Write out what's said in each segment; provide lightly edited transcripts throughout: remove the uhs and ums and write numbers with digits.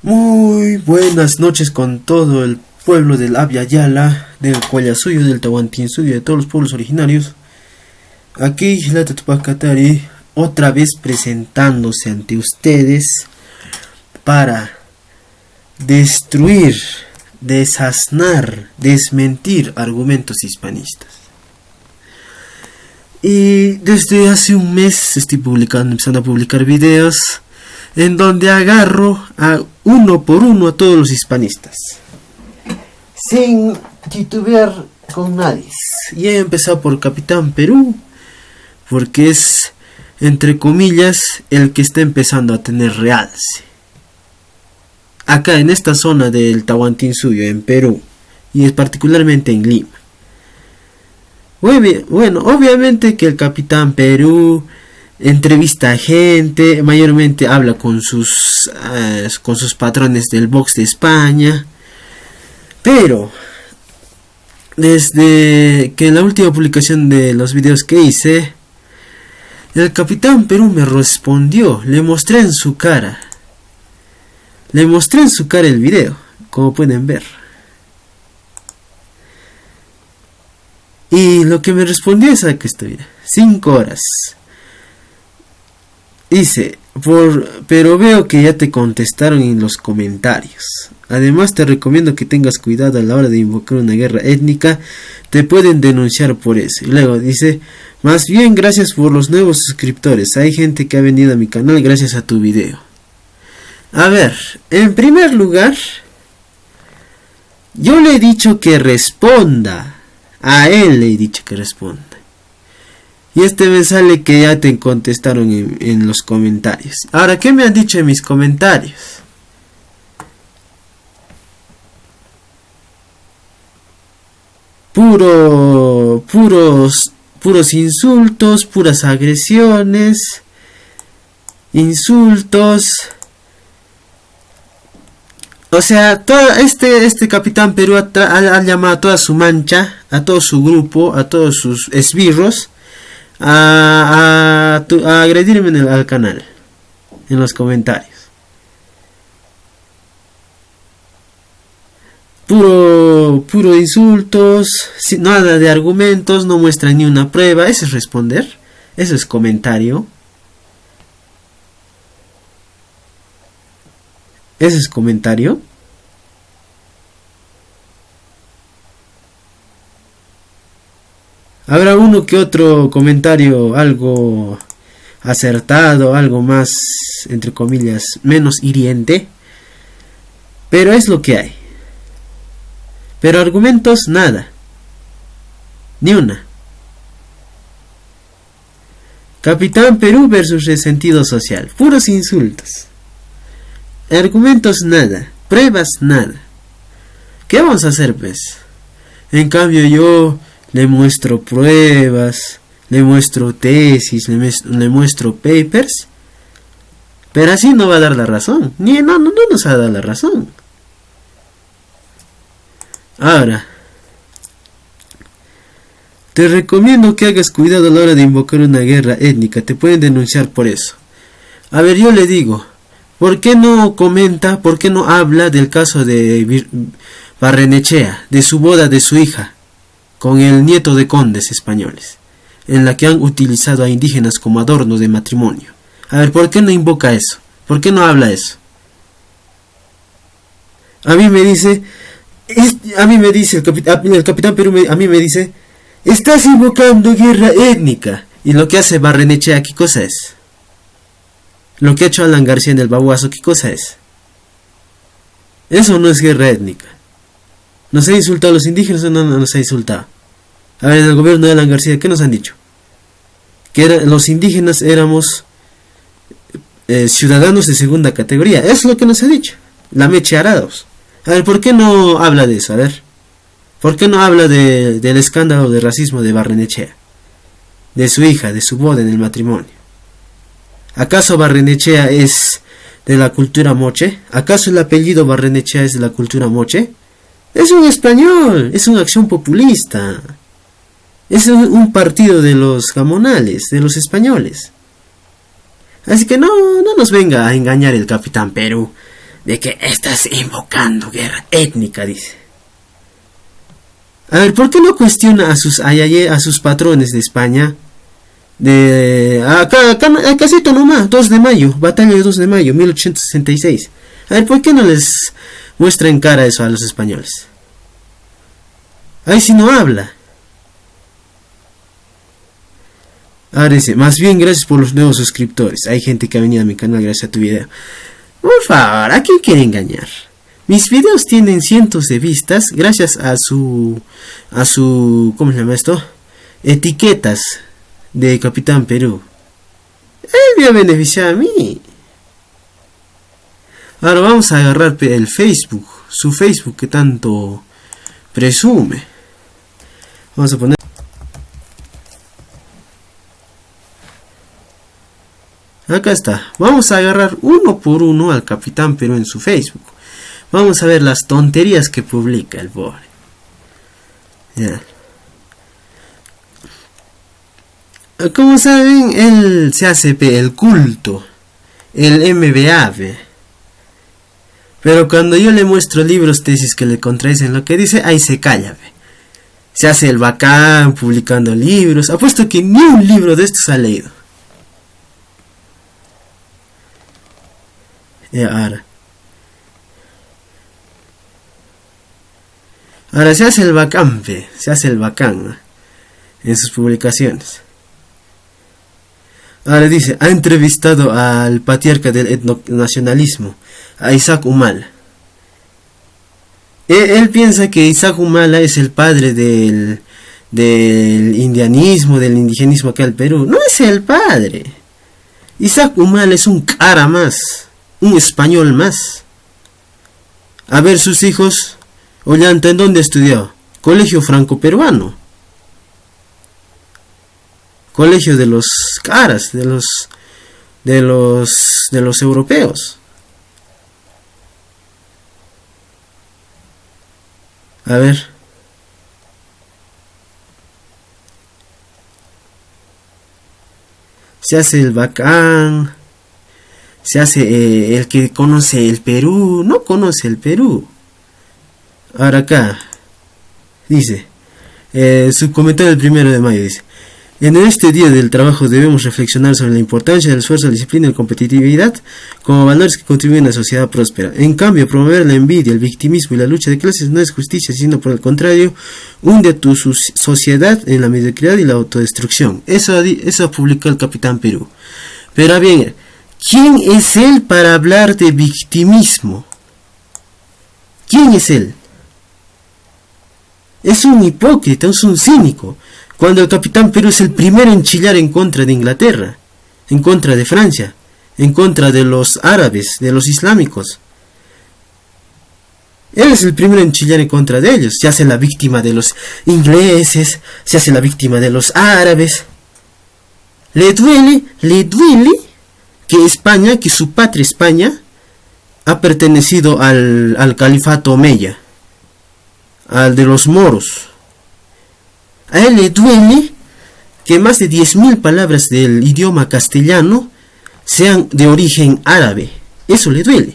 Muy buenas noches con todo el pueblo del Abya Yala, del Collasuyo, del Tahuantinsuyo, de todos los pueblos originarios. Aquí Hilata Tupac Katari, otra vez presentándose ante ustedes para destruir, desasnar, desmentir argumentos hispanistas. Y desde hace un mes estoy empezando a publicar videos en donde agarro a uno por uno a todos los hispanistas, sin titubear con nadie. Y he empezado por Capitán Perú, porque es, entre comillas, el que está empezando a tener realce. Acá en esta zona del Tahuantinsuyo, en Perú, y es particularmente en Lima. Bueno, obviamente que el Capitán Perú entrevista a gente, mayormente habla con sus patrones del box de España, pero desde que en la última publicación de los videos que hice, el Capitán Perú me respondió, le mostré en su cara el video, como pueden ver. Y lo que me respondió es a que estoy 5 horas. Dice, pero veo que ya te contestaron en los comentarios. Además te recomiendo que tengas cuidado a la hora de invocar una guerra étnica. Te pueden denunciar por eso. Y luego dice, más bien gracias por los nuevos suscriptores. Hay gente que ha venido a mi canal gracias a tu video. A ver, en primer lugar, yo le he dicho que responda. A él le he dicho que responda. Y me sale que ya te contestaron en los comentarios. Ahora, ¿qué me han dicho en mis comentarios? Puros insultos, puras agresiones, insultos. O sea, todo este Capitán Perú ha llamado a toda su mancha, a todo su grupo, a todos sus esbirros, a agredirme al canal, en los comentarios. Puro insultos, nada de argumentos, no muestra ni una prueba. Eso es responder, eso es comentario. Ese es comentario. Habrá uno que otro comentario algo acertado, algo más, entre comillas, menos hiriente. Pero es lo que hay. Pero argumentos nada. Ni una. Capitán Perú versus Resentido Social. Puros insultos. Argumentos nada, pruebas nada. ¿Qué vamos a hacer pues? En cambio yo le muestro pruebas, le muestro tesis, le muestro papers, pero así no va a dar la razón. No nos va a dar la razón. Ahora, te recomiendo que hagas cuidado a la hora de invocar una guerra étnica, te pueden denunciar por eso. A ver, yo le digo, ¿por qué no comenta, por qué no habla del caso de Barrenechea, de su boda de su hija, con el nieto de condes españoles, en la que han utilizado a indígenas como adorno de matrimonio? A ver, ¿por qué no invoca eso? ¿Por qué no habla eso? A mí me dice el Capitán Perú, a mí me dice, estás invocando guerra étnica. Y lo que hace Barrenechea, ¿qué cosa es? Lo que ha hecho Alan García en el Babuazo, ¿qué cosa es? Eso no es guerra étnica. ¿Nos ha insultado a los indígenas o no nos ha insultado? A ver, en el gobierno de Alan García, ¿qué nos han dicho? Que los indígenas éramos ciudadanos de segunda categoría. Eso es lo que nos ha dicho. La meche arados. A ver, ¿por qué no habla de eso? A ver, ¿por qué no habla del escándalo de racismo de Barrenechea? De su hija, de su boda en el matrimonio. ¿Acaso Barrenechea es de la cultura moche? ¿Acaso el apellido Barrenechea es de la cultura moche? Es un español, es una acción populista. Es un partido de los gamonales, de los españoles. Así que no nos venga a engañar el Capitán Perú. de que estás invocando guerra étnica, dice. A ver, ¿por qué no cuestiona a sus patrones de España? Acá casito nomás, 2 de mayo, batalla de 2 de mayo, 1866. A ver, ¿por qué no les muestra en cara eso a los españoles? Ahí sí no habla. Ahora dice, más bien gracias por los nuevos suscriptores. Hay gente que ha venido a mi canal gracias a tu video. Por favor, ¿a quién quiere engañar? Mis videos tienen cientos de vistas gracias a su, ¿cómo se llama esto? Etiquetas de Capitán Perú. Me ha beneficiado a mí. Ahora vamos a agarrar el Facebook, su Facebook que tanto presume. Vamos a poner. Acá está. Vamos a agarrar uno por uno al Capitán Perú en su Facebook. Vamos a ver las tonterías que publica el pobre. Ya. Como saben, él se hace el culto, el MBA. Pero cuando yo le muestro libros, tesis que le contradicen lo que dice, ahí se calla. Se hace el bacán publicando libros. Apuesto que ni un libro de estos ha leído. Y ahora se hace el bacán, se hace el bacán en sus publicaciones. Ahora dice, ha entrevistado al patriarca del etnonacionalismo, a Isaac Humala. Él piensa que Isaac Humala es el padre del indianismo, del indigenismo acá en Perú. No es el padre. Isaac Humala es un cara más, un español más. A ver, sus hijos, Ollanta, ¿en dónde estudió? Colegio franco-peruano. Colegio de los caras, de los europeos. A ver. Se hace el bacán. Se hace el que conoce el Perú. No conoce el Perú. Ahora acá. Dice. Su comentario del 1 de mayo dice. En este día del trabajo debemos reflexionar sobre la importancia del esfuerzo, la disciplina y la competitividad como valores que contribuyen a la sociedad próspera. En cambio, promover la envidia, el victimismo y la lucha de clases no es justicia, sino por el contrario, hunde a tu sociedad en la mediocridad y la autodestrucción. Eso publicó el Capitán Perú. Pero bien, ¿quién es él para hablar de victimismo? ¿Quién es él? Es un hipócrita, es un cínico. Cuando el Capitán Perú es el primero en chillar en contra de Inglaterra, en contra de Francia, en contra de los árabes, de los islámicos. Él es el primero en chillar en contra de ellos. Se hace la víctima de los ingleses, se hace la víctima de los árabes. Le duele que España, que su patria España, ha pertenecido al califato omeya, al de los moros. A él le duele que más de 10.000 palabras del idioma castellano sean de origen árabe. Eso le duele.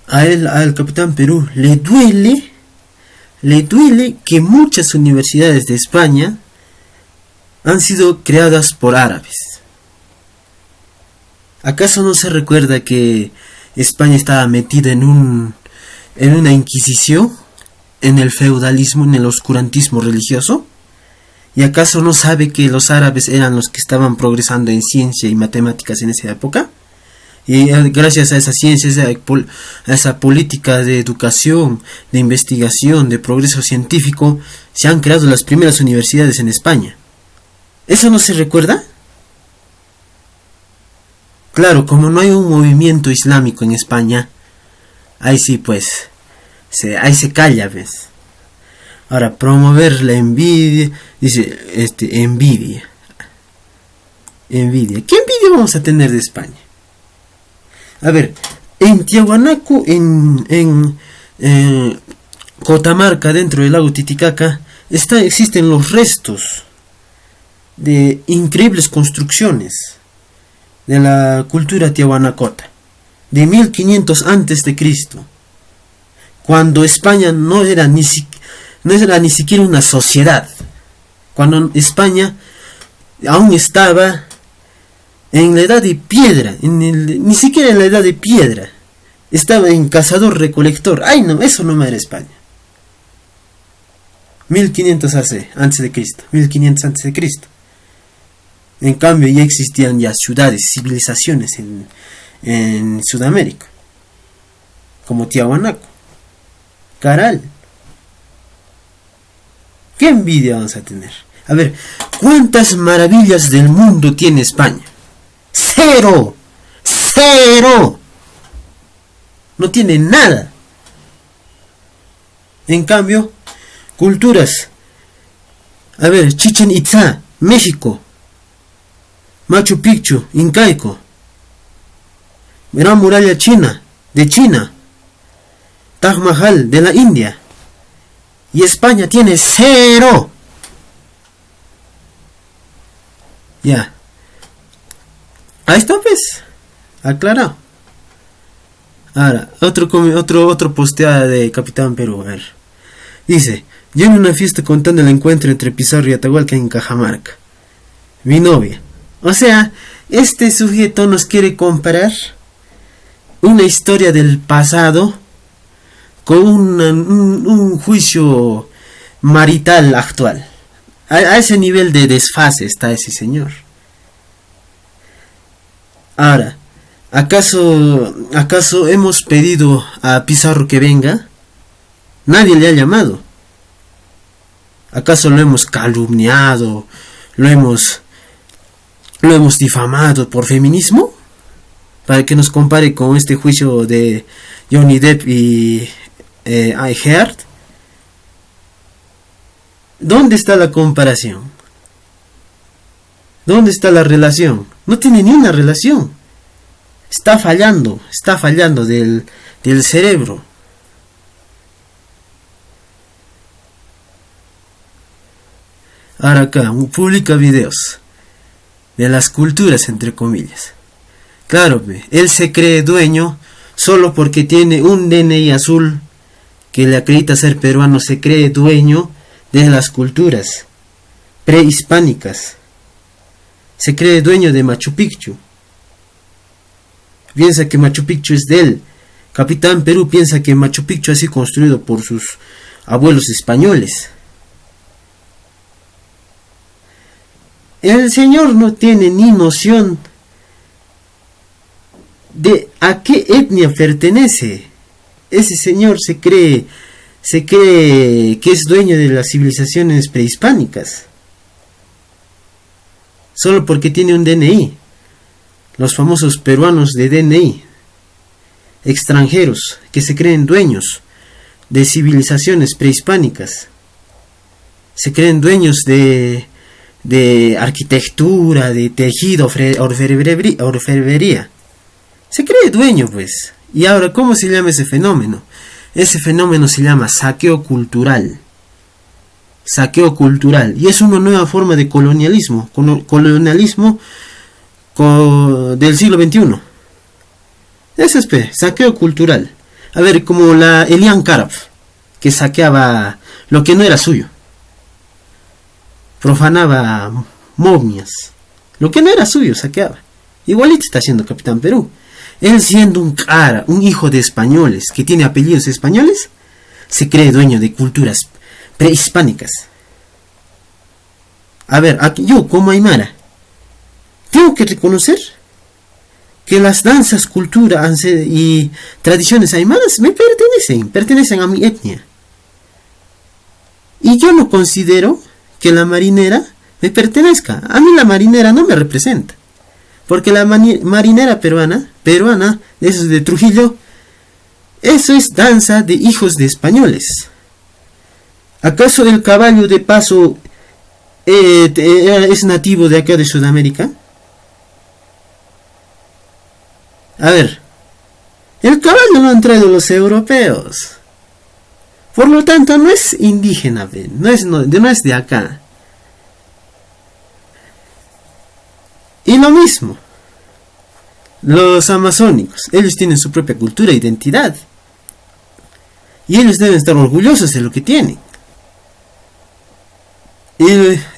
A él, al Capitán Perú, le duele que muchas universidades de España han sido creadas por árabes. ¿Acaso no se recuerda que España estaba metida en una inquisición? ¿En el feudalismo, en el oscurantismo religioso? ¿Y acaso no sabe que los árabes eran los que estaban progresando en ciencia y matemáticas en esa época? Y gracias a esa ciencia, a esa política de educación, de investigación, de progreso científico, se han creado las primeras universidades en España. ¿Eso no se recuerda? Claro, como no hay un movimiento islámico en España, ahí sí pues, ahí se calla, ¿ves? Ahora, promover la envidia, dice, envidia. ¿Qué envidia vamos a tener de España? A ver, en Tiahuanaco, en Cotamarca, dentro del lago Titicaca, existen los restos de increíbles construcciones. de la cultura tiahuanacota, de 1500 antes de Cristo, cuando España no era ni siquiera una sociedad, cuando España aún estaba en la edad de piedra, ni siquiera en la edad de piedra, estaba en cazador-recolector. Ay no, eso no era España. 1500 antes de Cristo, 1500 antes de Cristo. En cambio ya existían ya ciudades, civilizaciones en Sudamérica, como Tiahuanaco, Caral. ¿Qué envidia vamos a tener? A ver, ¿cuántas maravillas del mundo tiene España? ¡Cero! ¡Cero! No tiene nada. En cambio, culturas. A ver, Chichén Itzá, México. Machu Picchu, incaico. Gran Muralla China, de China. Taj Mahal, de la India. Y España tiene cero. Ya. Ahí está, pues. Aclarado. Ahora, otro posteada de Capitán Perú. A ver. Dice: yo en una fiesta contando el encuentro entre Pizarro y Atahualpa en Cajamarca. Mi novia. O sea, este sujeto nos quiere comparar una historia del pasado con un juicio marital actual. A ese nivel de desfase está ese señor. Ahora, ¿acaso hemos pedido a Pizarro que venga? Nadie le ha llamado. ¿Acaso lo hemos calumniado? ¿Lo hemos difamado por feminismo? Para que nos compare con este juicio de Johnny Depp y Heard. ¿Dónde está la comparación? ¿Dónde está la relación? No tiene ni una relación. Está fallando del cerebro. Ahora acá, publica videos de las culturas, entre comillas. Claro, él se cree dueño solo porque tiene un DNI azul que le acredita ser peruano. Se cree dueño de las culturas prehispánicas. Se cree dueño de Machu Picchu. Piensa que Machu Picchu es de él. Capitán Perú piensa que Machu Picchu ha sido construido por sus abuelos españoles. El señor no tiene ni noción de a qué etnia pertenece. Ese señor se cree que es dueño de las civilizaciones prehispánicas. Solo porque tiene un DNI. Los famosos peruanos de DNI. Extranjeros que se creen dueños de civilizaciones prehispánicas. Se creen dueños de arquitectura, de tejido, orfebrería. Se cree dueño, pues. Y ahora, ¿cómo se llama ese fenómeno? Ese fenómeno se llama saqueo cultural. Saqueo cultural. Y es una nueva forma de colonialismo. Colonialismo del siglo XXI. Eso es, saqueo cultural. A ver, como la Elian Karab, que saqueaba lo que no era suyo. Profanaba momias. Lo que no era suyo, saqueaba. Igualito está haciendo Capitán Perú. Él, siendo un hijo de españoles, que tiene apellidos españoles, se cree dueño de culturas prehispánicas. A ver, aquí, yo como aymara, tengo que reconocer que las danzas, cultura y tradiciones aymaras me pertenecen a mi etnia. Y yo no considero que la marinera me pertenezca. A mí la marinera no me representa. Porque la marinera peruana, eso es de Trujillo, eso es danza de hijos de españoles. ¿Acaso el caballo de paso es nativo de acá de Sudamérica? A ver, el caballo lo han traído los europeos. Por lo tanto, no es indígena, no es de acá. Y lo mismo, Los amazónicos, ellos tienen su propia cultura e identidad. Y ellos deben estar orgullosos de lo que tienen.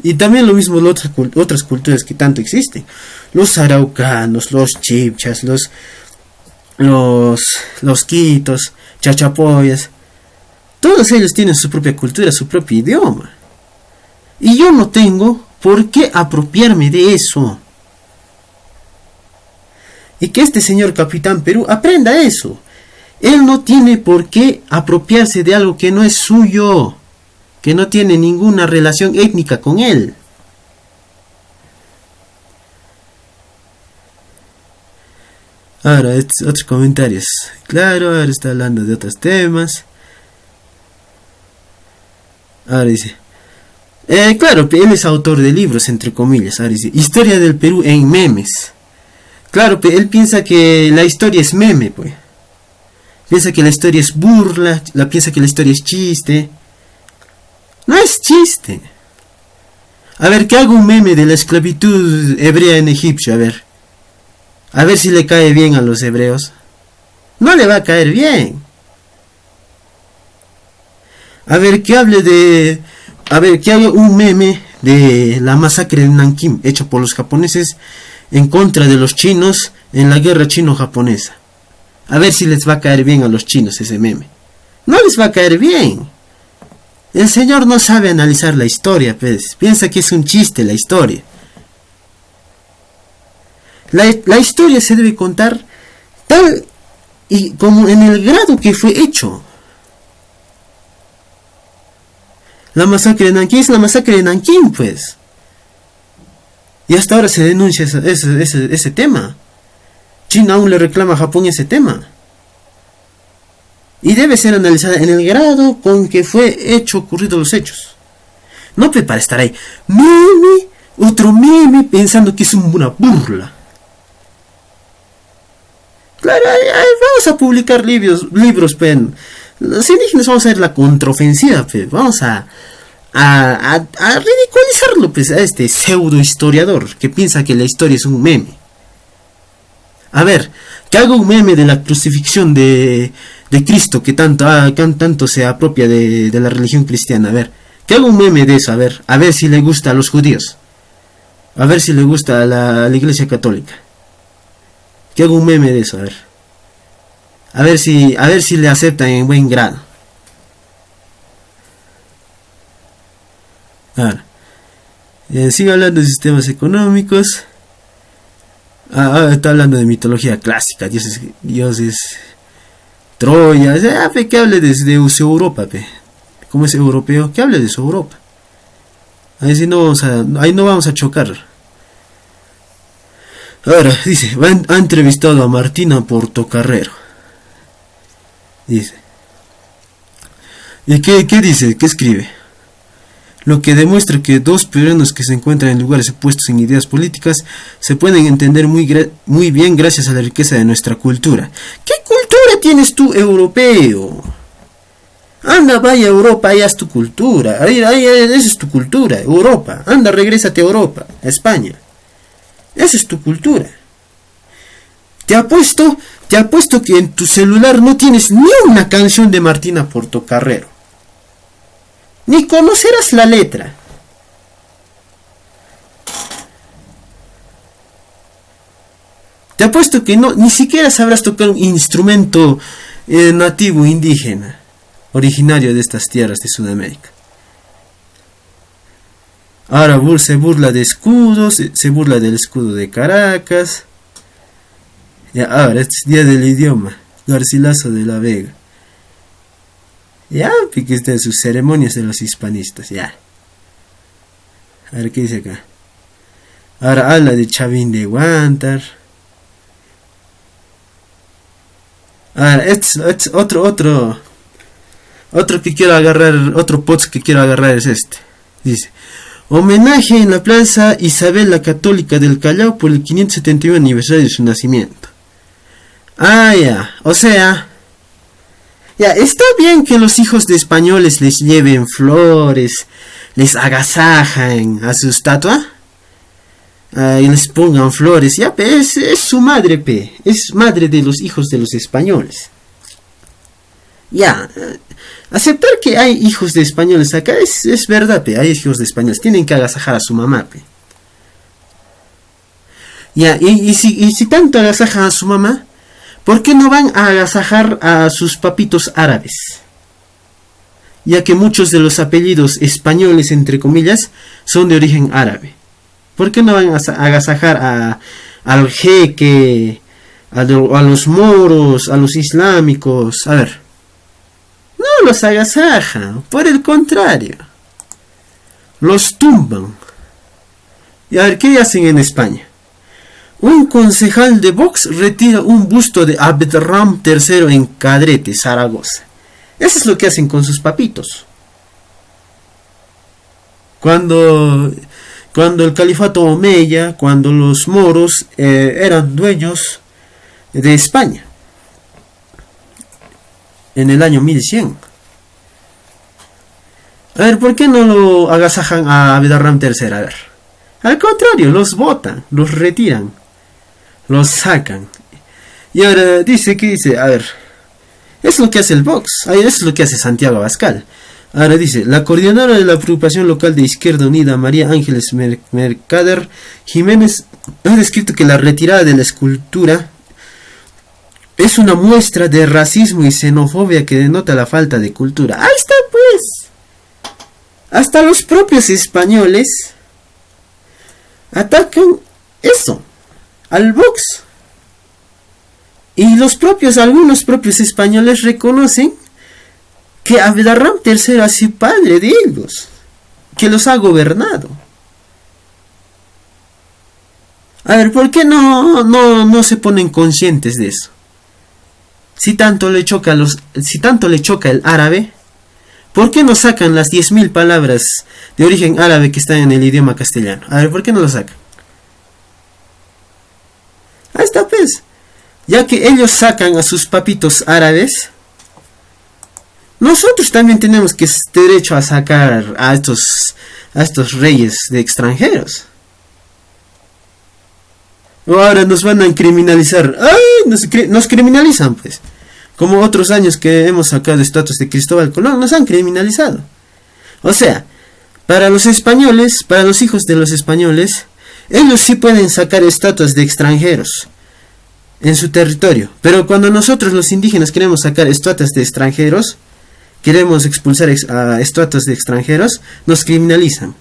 Y también lo mismo las otras culturas que tanto existen. Los araucanos, los chibchas, los quitos, chachapoyas. Todos ellos tienen su propia cultura, su propio idioma. Y yo no tengo por qué apropiarme de eso. Y que este señor Capitán Perú aprenda eso. Él no tiene por qué apropiarse de algo que no es suyo, que no tiene ninguna relación étnica con él. Ahora, otros comentarios. Claro, ahora está hablando de otros temas. Ahora dice, claro, él es autor de libros, entre comillas. Ahora dice, Historia del Perú en memes. Claro, él piensa que la historia es meme, pues. Piensa que la historia es burla, piensa que la historia es chiste. No es chiste. A ver, que haga un meme de la esclavitud hebrea en Egipto, a ver. A ver si le cae bien a los hebreos. No le va a caer bien. A ver, que hable de... A ver, que haga un meme de la masacre de Nankín, hecho por los japoneses en contra de los chinos en la guerra chino-japonesa. A ver si les va a caer bien a los chinos ese meme. No les va a caer bien. El señor no sabe analizar la historia, pues. Piensa que es un chiste la historia. La historia se debe contar tal y como en el grado que fue hecho. La masacre de Nankín es la masacre de Nankín, pues. Y hasta ahora se denuncia ese tema. China aún le reclama a Japón ese tema. Y debe ser analizada en el grado con que fue ocurridos los hechos. No para estar ahí. Meme, otro meme, pensando que es una burla. Claro, vamos a publicar libros, pen. Los indígenas vamos a hacer la contraofensiva, pues. Vamos a ridiculizarlo, pues, a este pseudo historiador que piensa que la historia es un meme. A ver, que haga un meme de la crucifixión de Cristo que tanto se apropia de la religión cristiana. A ver, que haga un meme de eso, a ver si le gusta a los judíos. A ver si le gusta a la iglesia católica. Que haga un meme de eso, a ver. A ver si le aceptan en buen grado. Ahora, sigue hablando de sistemas económicos. Está hablando de mitología clásica, dioses, Troya, que hable de su Europa, como es europeo, que hable de su Europa. Ahí no vamos a chocar. Ahora, dice, ha entrevistado a Martina Portocarrero. Dice. ¿Y qué dice? ¿Qué escribe? Lo que demuestra que dos peruanos que se encuentran en lugares opuestos en ideas políticas se pueden entender muy bien gracias a la riqueza de nuestra cultura. ¿Qué cultura tienes tú, europeo? Anda, vaya a Europa, ahí haz tu cultura. Ahí, esa es tu cultura, Europa. Anda, regrésate a Europa, a España. Esa es tu cultura. Te apuesto que en tu celular no tienes ni una canción de Martina Portocarrero. Ni conocerás la letra. Te apuesto que ni siquiera sabrás tocar un instrumento nativo indígena, originario de estas tierras de Sudamérica. Ahora se burla de escudos, se burla del escudo de Caracas. Ahora, este es Día del Idioma, Garcilaso de la Vega. Ya, que estén sus ceremonias de los hispanistas, ya. A ver qué dice acá. Ahora habla de Chavín de Huántar. Ahora, este es otro que quiero agarrar, otro post que quiero agarrar es este. Dice, homenaje en la Plaza Isabel la Católica del Callao por el 571 aniversario de su nacimiento. Ya, o sea... Ya, está bien que los hijos de españoles les lleven flores, les agasajan a su estatua. y les pongan flores, ya, pe, es su madre, pe, es madre de los hijos de los españoles. Ya, aceptar que hay hijos de españoles acá es verdad, pe, hay hijos de españoles, tienen que agasajar a su mamá, pe. Ya, y si tanto agasajan a su mamá, ¿por qué no van a agasajar a sus papitos árabes? Ya que muchos de los apellidos españoles, entre comillas, son de origen árabe. ¿Por qué no van a agasajar al jeque, a los moros, a los islámicos? A ver, no los agasajan, por el contrario, los tumban. Y a ver, ¿qué hacen en España? Un concejal de Vox retira un busto de Abderrahmane III en Cadrete, Zaragoza. Eso es lo que hacen con sus papitos. Cuando el califato omeya, cuando los moros eran dueños de España, en el año 1100. A ver, ¿por qué no lo agasajan a Abderrahmane III? A ver, al contrario, los botan, los retiran, los sacan. Y ahora dice, a ver, es lo que hace el Vox, es lo que hace Santiago Abascal. Ahora dice, la coordinadora de la agrupación local de Izquierda Unida, María Ángeles Mercader Jiménez, ha descrito que la retirada de la escultura es una muestra de racismo y xenofobia que denota la falta de cultura. Ahí está, pues. Hasta los propios españoles atacan eso, al Vox. Y algunos propios españoles reconocen que Abderrahmane III ha sido padre de ellos, que los ha gobernado. A ver, ¿por qué no se ponen conscientes de eso? Si tanto le choca el árabe, ¿por qué no sacan las 10.000 palabras de origen árabe que están en el idioma castellano? A ver, ¿por qué no lo sacan? Ahí está, pues. Ya que ellos sacan a sus papitos árabes, nosotros también tenemos derecho a sacar a estos reyes de extranjeros. O ahora nos van a criminalizar. ¡Ay! Nos criminalizan, pues. Como otros años que hemos sacado estatuas de Cristóbal Colón, nos han criminalizado. O sea, para los españoles, para los hijos de los españoles, ellos sí pueden sacar estatuas de extranjeros en su territorio. Pero cuando nosotros los indígenas queremos sacar estatuas de extranjeros, queremos expulsar a estatuas de extranjeros, nos criminalizan.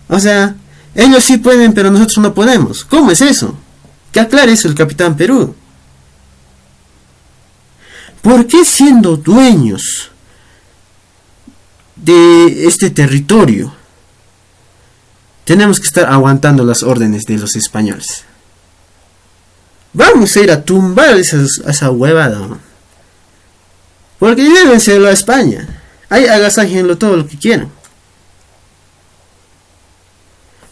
O sea, ellos sí pueden, pero nosotros no podemos. ¿Cómo es eso? Que aclare eso el Capitán Perú. ¿Por qué siendo dueños de este territorio tenemos que estar aguantando las órdenes de los españoles? Vamos a ir a tumbar esa huevada. Porque llévenselo a España. Ahí agasájenlo todo lo que quieran.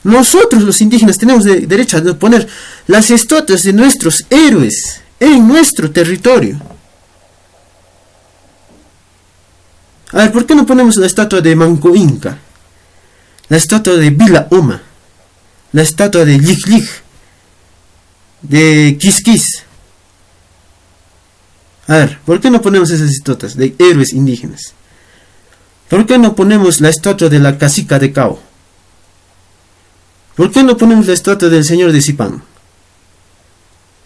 Nosotros los indígenas tenemos derecho a poner las estatuas de nuestros héroes en nuestro territorio. A ver, ¿por qué no ponemos la estatua de Manco Inca? La estatua de Vila Oma. La estatua de Lig Lig. De Quisquis. A ver, ¿por qué no ponemos esas estatuas de héroes indígenas? ¿Por qué no ponemos la estatua de la cacica de Cao? ¿Por qué no ponemos la estatua del señor de Zipán?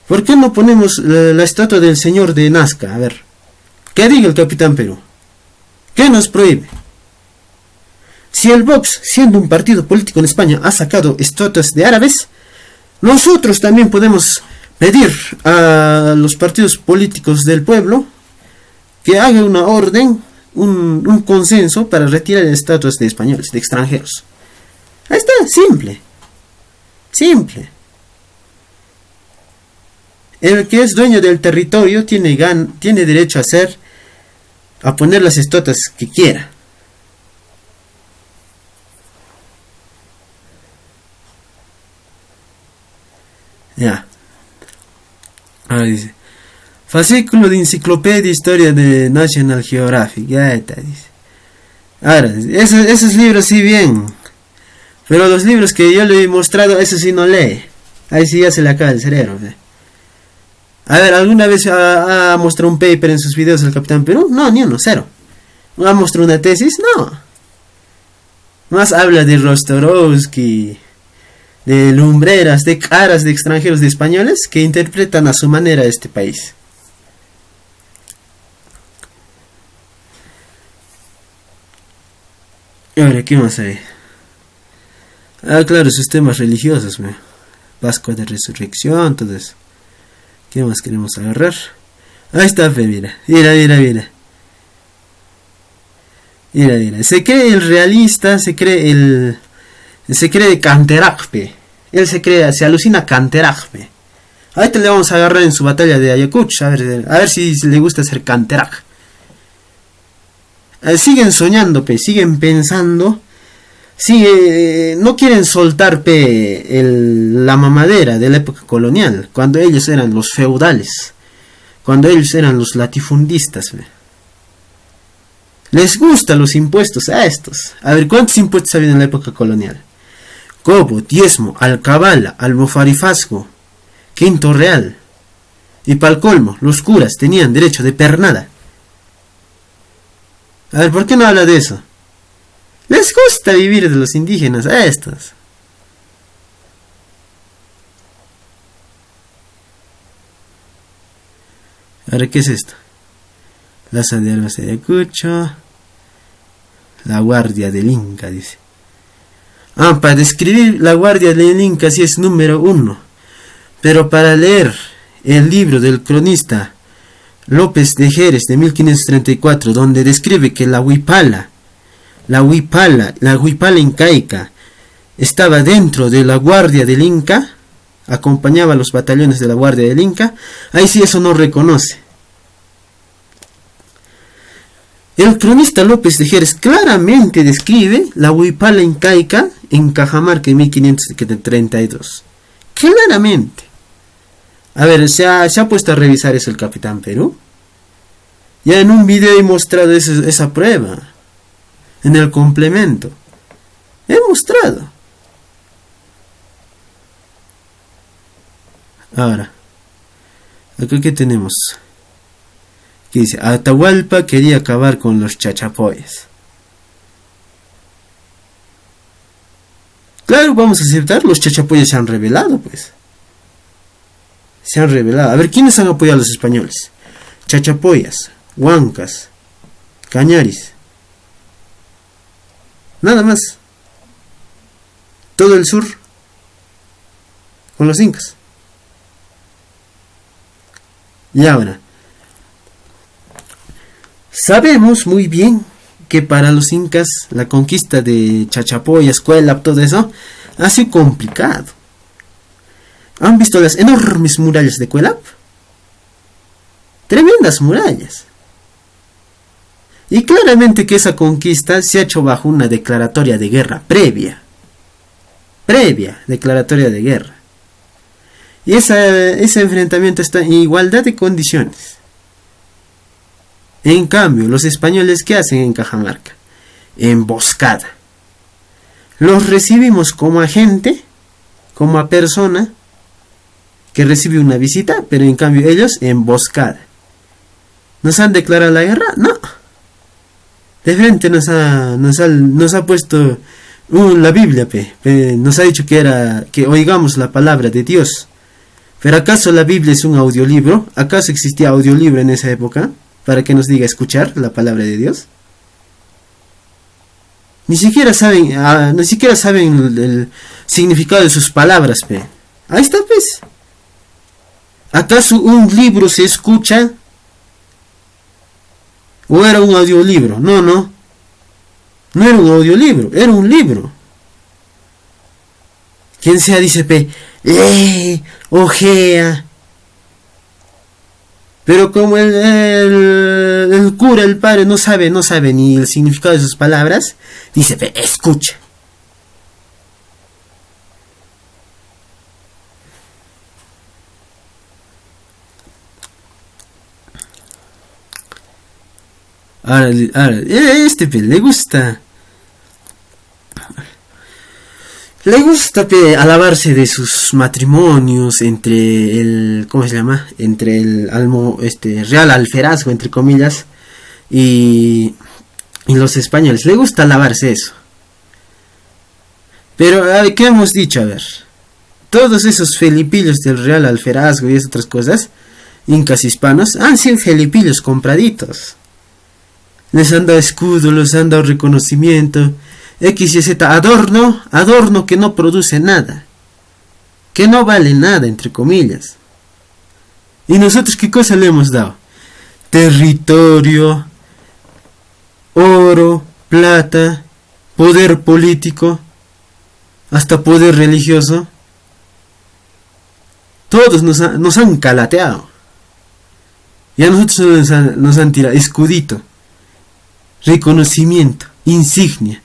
¿Por qué no ponemos la estatua del señor de Nazca? A ver, ¿qué diga el Capitán Perú? ¿Qué nos prohíbe? Si el Vox, siendo un partido político en España, ha sacado estatuas de árabes, nosotros también podemos pedir a los partidos políticos del pueblo que hagan una orden, un consenso para retirar estatuas de españoles, de extranjeros. Ahí está, simple. Simple. El que es dueño del territorio tiene derecho a poner las estatuas que quiera. Ya. Ahora dice, fascículo de enciclopedia historia de National Geographic. Ya está, dice. Ahora, esos libros sí bien. Pero los libros que yo le he mostrado, eso sí no lee. Ahí sí ya se le acaba el cerebro. A ver, ¿alguna vez ha mostrado un paper en sus videos el Capitán Perú? No, ni uno, cero. ¿Ha mostrado una tesis? No. Más habla de Rostorowski, de lumbreras, de caras de extranjeros, de españoles que interpretan a su manera este país. Y ahora, ¿qué más hay? Ah, claro, sus temas religiosos, Pascua de Resurrección, todo eso. ¿Qué más queremos agarrar? Ahí está, mira. Mira. Se cree el realista, se cree Canterac, Él se alucina Canterac, Ahorita le vamos a agarrar en su batalla de Ayacucho, a ver si le gusta ser Canterac. Siguen soñando, siguen pensando, no quieren soltar, la mamadera de la época colonial, cuando ellos eran los feudales, cuando ellos eran los latifundistas, Les gustan los impuestos a estos. A ver, ¿cuántos impuestos había en la época colonial? Cobo, diezmo, alcabala, almofarifazgo, quinto real. Y para el colmo, los curas tenían derecho de pernada. A ver, ¿por qué no habla de eso? Les gusta vivir de los indígenas a estos. Ahora, ¿qué es esto? Plaza de Armas de Ayacucho. La Guardia del Inca, dice. Para describir la Guardia del Inca sí es número 1. Pero para leer el libro del cronista López de Jerez de 1534, donde describe que la huipala incaica estaba dentro de la Guardia del Inca, acompañaba a los batallones de la Guardia del Inca, ahí sí eso no reconoce. El cronista López de Jerez claramente describe la huipala incaica en Cajamarca en 1532. Claramente. A ver, ¿se ha puesto a revisar eso el Capitán Perú? Ya en un video he mostrado esa prueba. En el complemento. He mostrado. Ahora. Acá ¿qué tenemos? Que dice, Atahualpa quería acabar con los chachapoyas. Claro, vamos a aceptar, los chachapoyas se han rebelado, pues. Se han rebelado. A ver, ¿quiénes han apoyado a los españoles? Chachapoyas, huancas, cañaris. Nada más. Todo el sur con los incas. Y ahora, sabemos muy bien que para los incas la conquista de Chachapoyas, Cuelap, todo eso ha sido complicado. ¿Han visto las enormes murallas de Cuelap? Tremendas murallas. Y claramente que esa conquista se ha hecho bajo una declaratoria de guerra previa declaratoria de guerra. Y ese enfrentamiento está en igualdad de condiciones. En cambio, los españoles, ¿qué hacen en Cajamarca? Emboscada. Los recibimos como agente, como a persona que recibe una visita, pero en cambio ellos emboscada. ¿Nos han declarado la guerra? No. De frente nos ha puesto la Biblia, nos ha dicho que oigamos la palabra de Dios. ¿Pero acaso la Biblia es un audiolibro? ¿Acaso existía audiolibro en esa época para que nos diga escuchar la palabra de Dios? Ni siquiera saben el significado de sus palabras, Ahí está, pues. ¿Acaso un libro se escucha? ¿O era un audiolibro? No era un audiolibro, era un libro. Quien sea dice, lee, ojea. Pero como el cura, el padre, no sabe ni el significado de sus palabras, dice, escucha. Ahora, le gusta. Le gusta alabarse de sus matrimonios entre el, ¿cómo se llama? Entre el real alferazgo, entre comillas, y los españoles. Le gusta alabarse eso. Pero, ¿qué hemos dicho? A ver, todos esos felipillos del real alferazgo y esas otras cosas, incas hispanos, han sido felipillos compraditos. Les han dado escudo, les han dado reconocimiento, X y Z, adorno que no produce nada, que no vale nada, entre comillas. ¿Y nosotros qué cosa le hemos dado? Territorio, oro, plata, poder político, hasta poder religioso. Todos nos han calateado. Y a nosotros nos han tirado escudito, reconocimiento, insignia.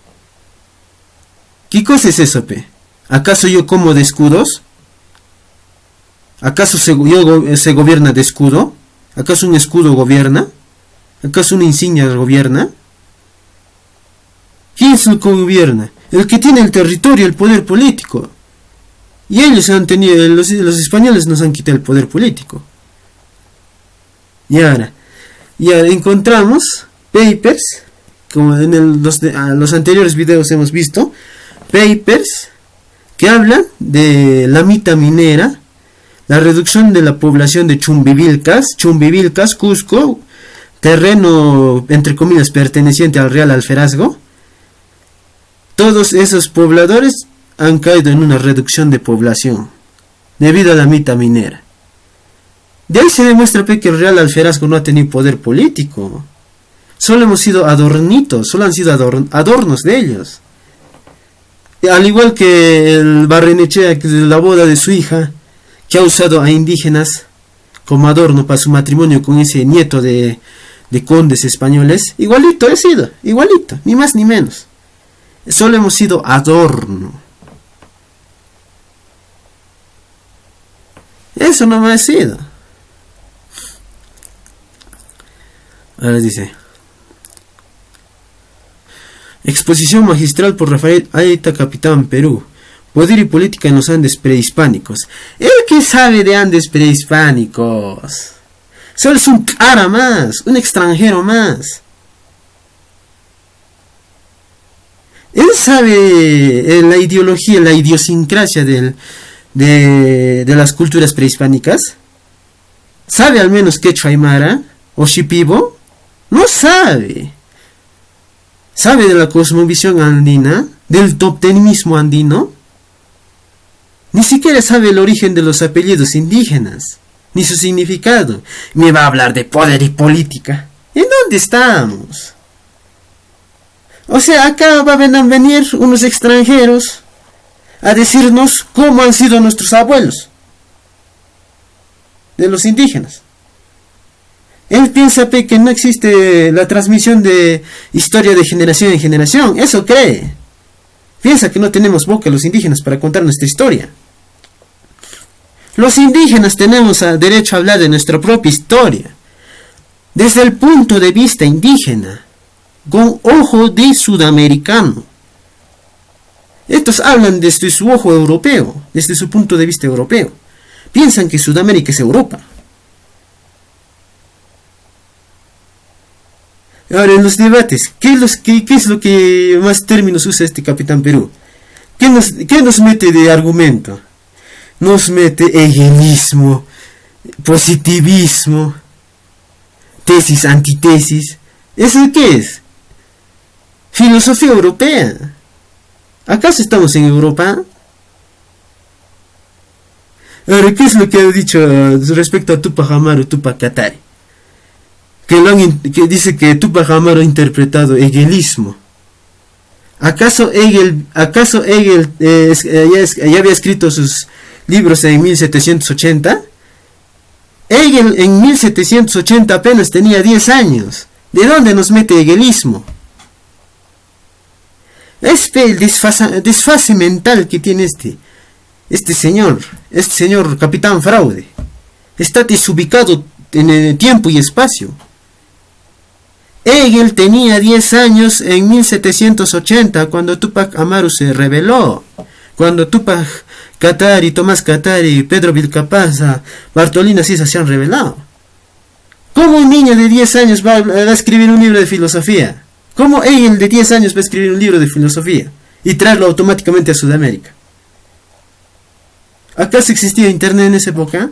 ¿Qué cosa es eso, pe? ¿Acaso yo como de escudos? ¿Acaso se gobierna de escudo? ¿Acaso un escudo gobierna? ¿Acaso una insignia gobierna? ¿Quién es el que gobierna? El que tiene el territorio, el poder político. Y ellos han tenido, los españoles nos han quitado el poder político. Y ahora encontramos papers, como en los anteriores videos hemos visto, papers que hablan de la mita minera, la reducción de la población de Chumbivilcas, Cusco, terreno entre comillas perteneciente al Real Alferazgo. Todos esos pobladores han caído en una reducción de población debido a la mita minera. De ahí se demuestra que el Real Alferazgo no ha tenido poder político. Solo hemos sido adornitos, solo han sido adornos de ellos. Al igual que el Barrenechea, que de la boda de su hija, que ha usado a indígenas como adorno para su matrimonio con ese nieto de condes españoles, igualito he sido, igualito, ni más ni menos. Solo hemos sido adorno. Eso no me ha sido. Ahora dice: exposición magistral por Rafael Aita, capitán Perú. Poder y política en los Andes prehispánicos. ¿El que sabe de Andes prehispánicos? Solo es un ara más, un extranjero más. Él sabe la ideología, la idiosincrasia de las culturas prehispánicas. ¿Sabe al menos quechua aymara o shipibo? No sabe. ¿Sabe de la cosmovisión andina? ¿Del toptenismo andino? Ni siquiera sabe el origen de los apellidos indígenas, ni su significado. Me va a hablar de poder y política. ¿En dónde estamos? O sea, acá van a venir unos extranjeros a decirnos cómo han sido nuestros abuelos de los indígenas. Él piensa que no existe la transmisión de historia de generación en generación. Eso cree. Piensa que no tenemos boca los indígenas para contar nuestra historia. Los indígenas tenemos derecho a hablar de nuestra propia historia, desde el punto de vista indígena, con ojo de sudamericano. Estos hablan desde su ojo europeo, desde su punto de vista europeo. Piensan que Sudamérica es Europa. Ahora, en los debates, ¿qué es lo que más términos usa este capitán Perú? ¿Qué nos mete de argumento? Nos mete hegelismo, positivismo, tesis, antitesis. ¿Eso qué es? Filosofía europea. ¿Acaso estamos en Europa? Ahora, ¿qué es lo que ha dicho respecto a Tupac Amaru, Tupac Katari? Que dice que Tupac Amaru ha interpretado hegelismo. ¿Acaso Hegel ya había escrito sus libros en 1780? Hegel en 1780 apenas tenía 10 años. ¿De dónde nos mete hegelismo? Es el desfase mental que tiene este señor capitán fraude. Está desubicado en el tiempo y espacio. Hegel tenía 10 años en 1780 cuando Tupac Amaru se rebeló. Cuando Tupac Katari, Tomás Katari, Pedro Vilcapasa, Bartolina Sisa se han revelado. ¿Cómo un niño de 10 años va a escribir un libro de filosofía? ¿Cómo él de 10 años va a escribir un libro de filosofía y traerlo automáticamente a Sudamérica? ¿Acaso existía internet en esa época?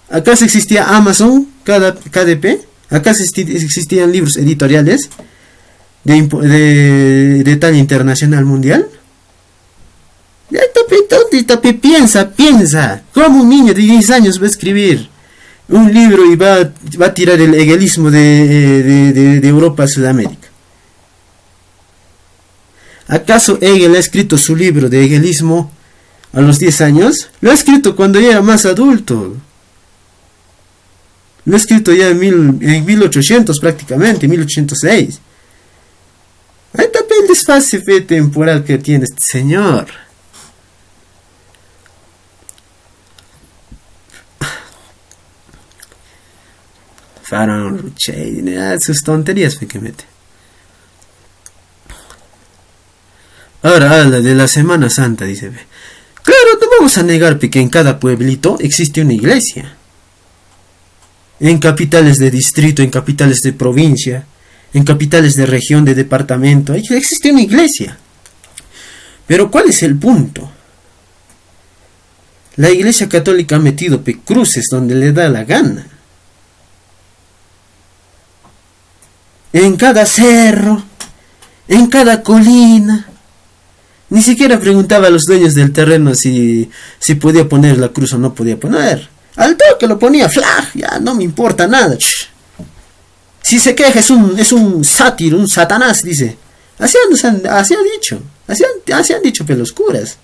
¿Acaso existía Amazon, KDP? ¿Acaso existían libros editoriales de talla internacional mundial? Piensa. ¿Cómo un niño de 10 años va a escribir un libro y va a tirar el hegelismo de Europa a Sudamérica? ¿Acaso Hegel ha escrito su libro de hegelismo a los 10 años? Lo ha escrito cuando ya era más adulto. Lo ha escrito ya en 1800 prácticamente, 1806. Ahí está el desfase temporal que tiene este señor. Faraón Ruchay, sus tonterías que mete. Ahora habla de la Semana Santa, dice. Claro, no vamos a negar que en cada pueblito existe una iglesia. En capitales de distrito, en capitales de provincia, en capitales de región, de departamento, existe una iglesia. Pero ¿cuál es el punto? La Iglesia Católica ha metido cruces donde le da la gana. En cada cerro, en cada colina. Ni siquiera preguntaba a los dueños del terreno si podía poner la cruz o no podía poner. Al toque lo ponía, flag, ya no me importa nada. Si se queja es un sátiro, un satanás, dice. Así han dicho los curas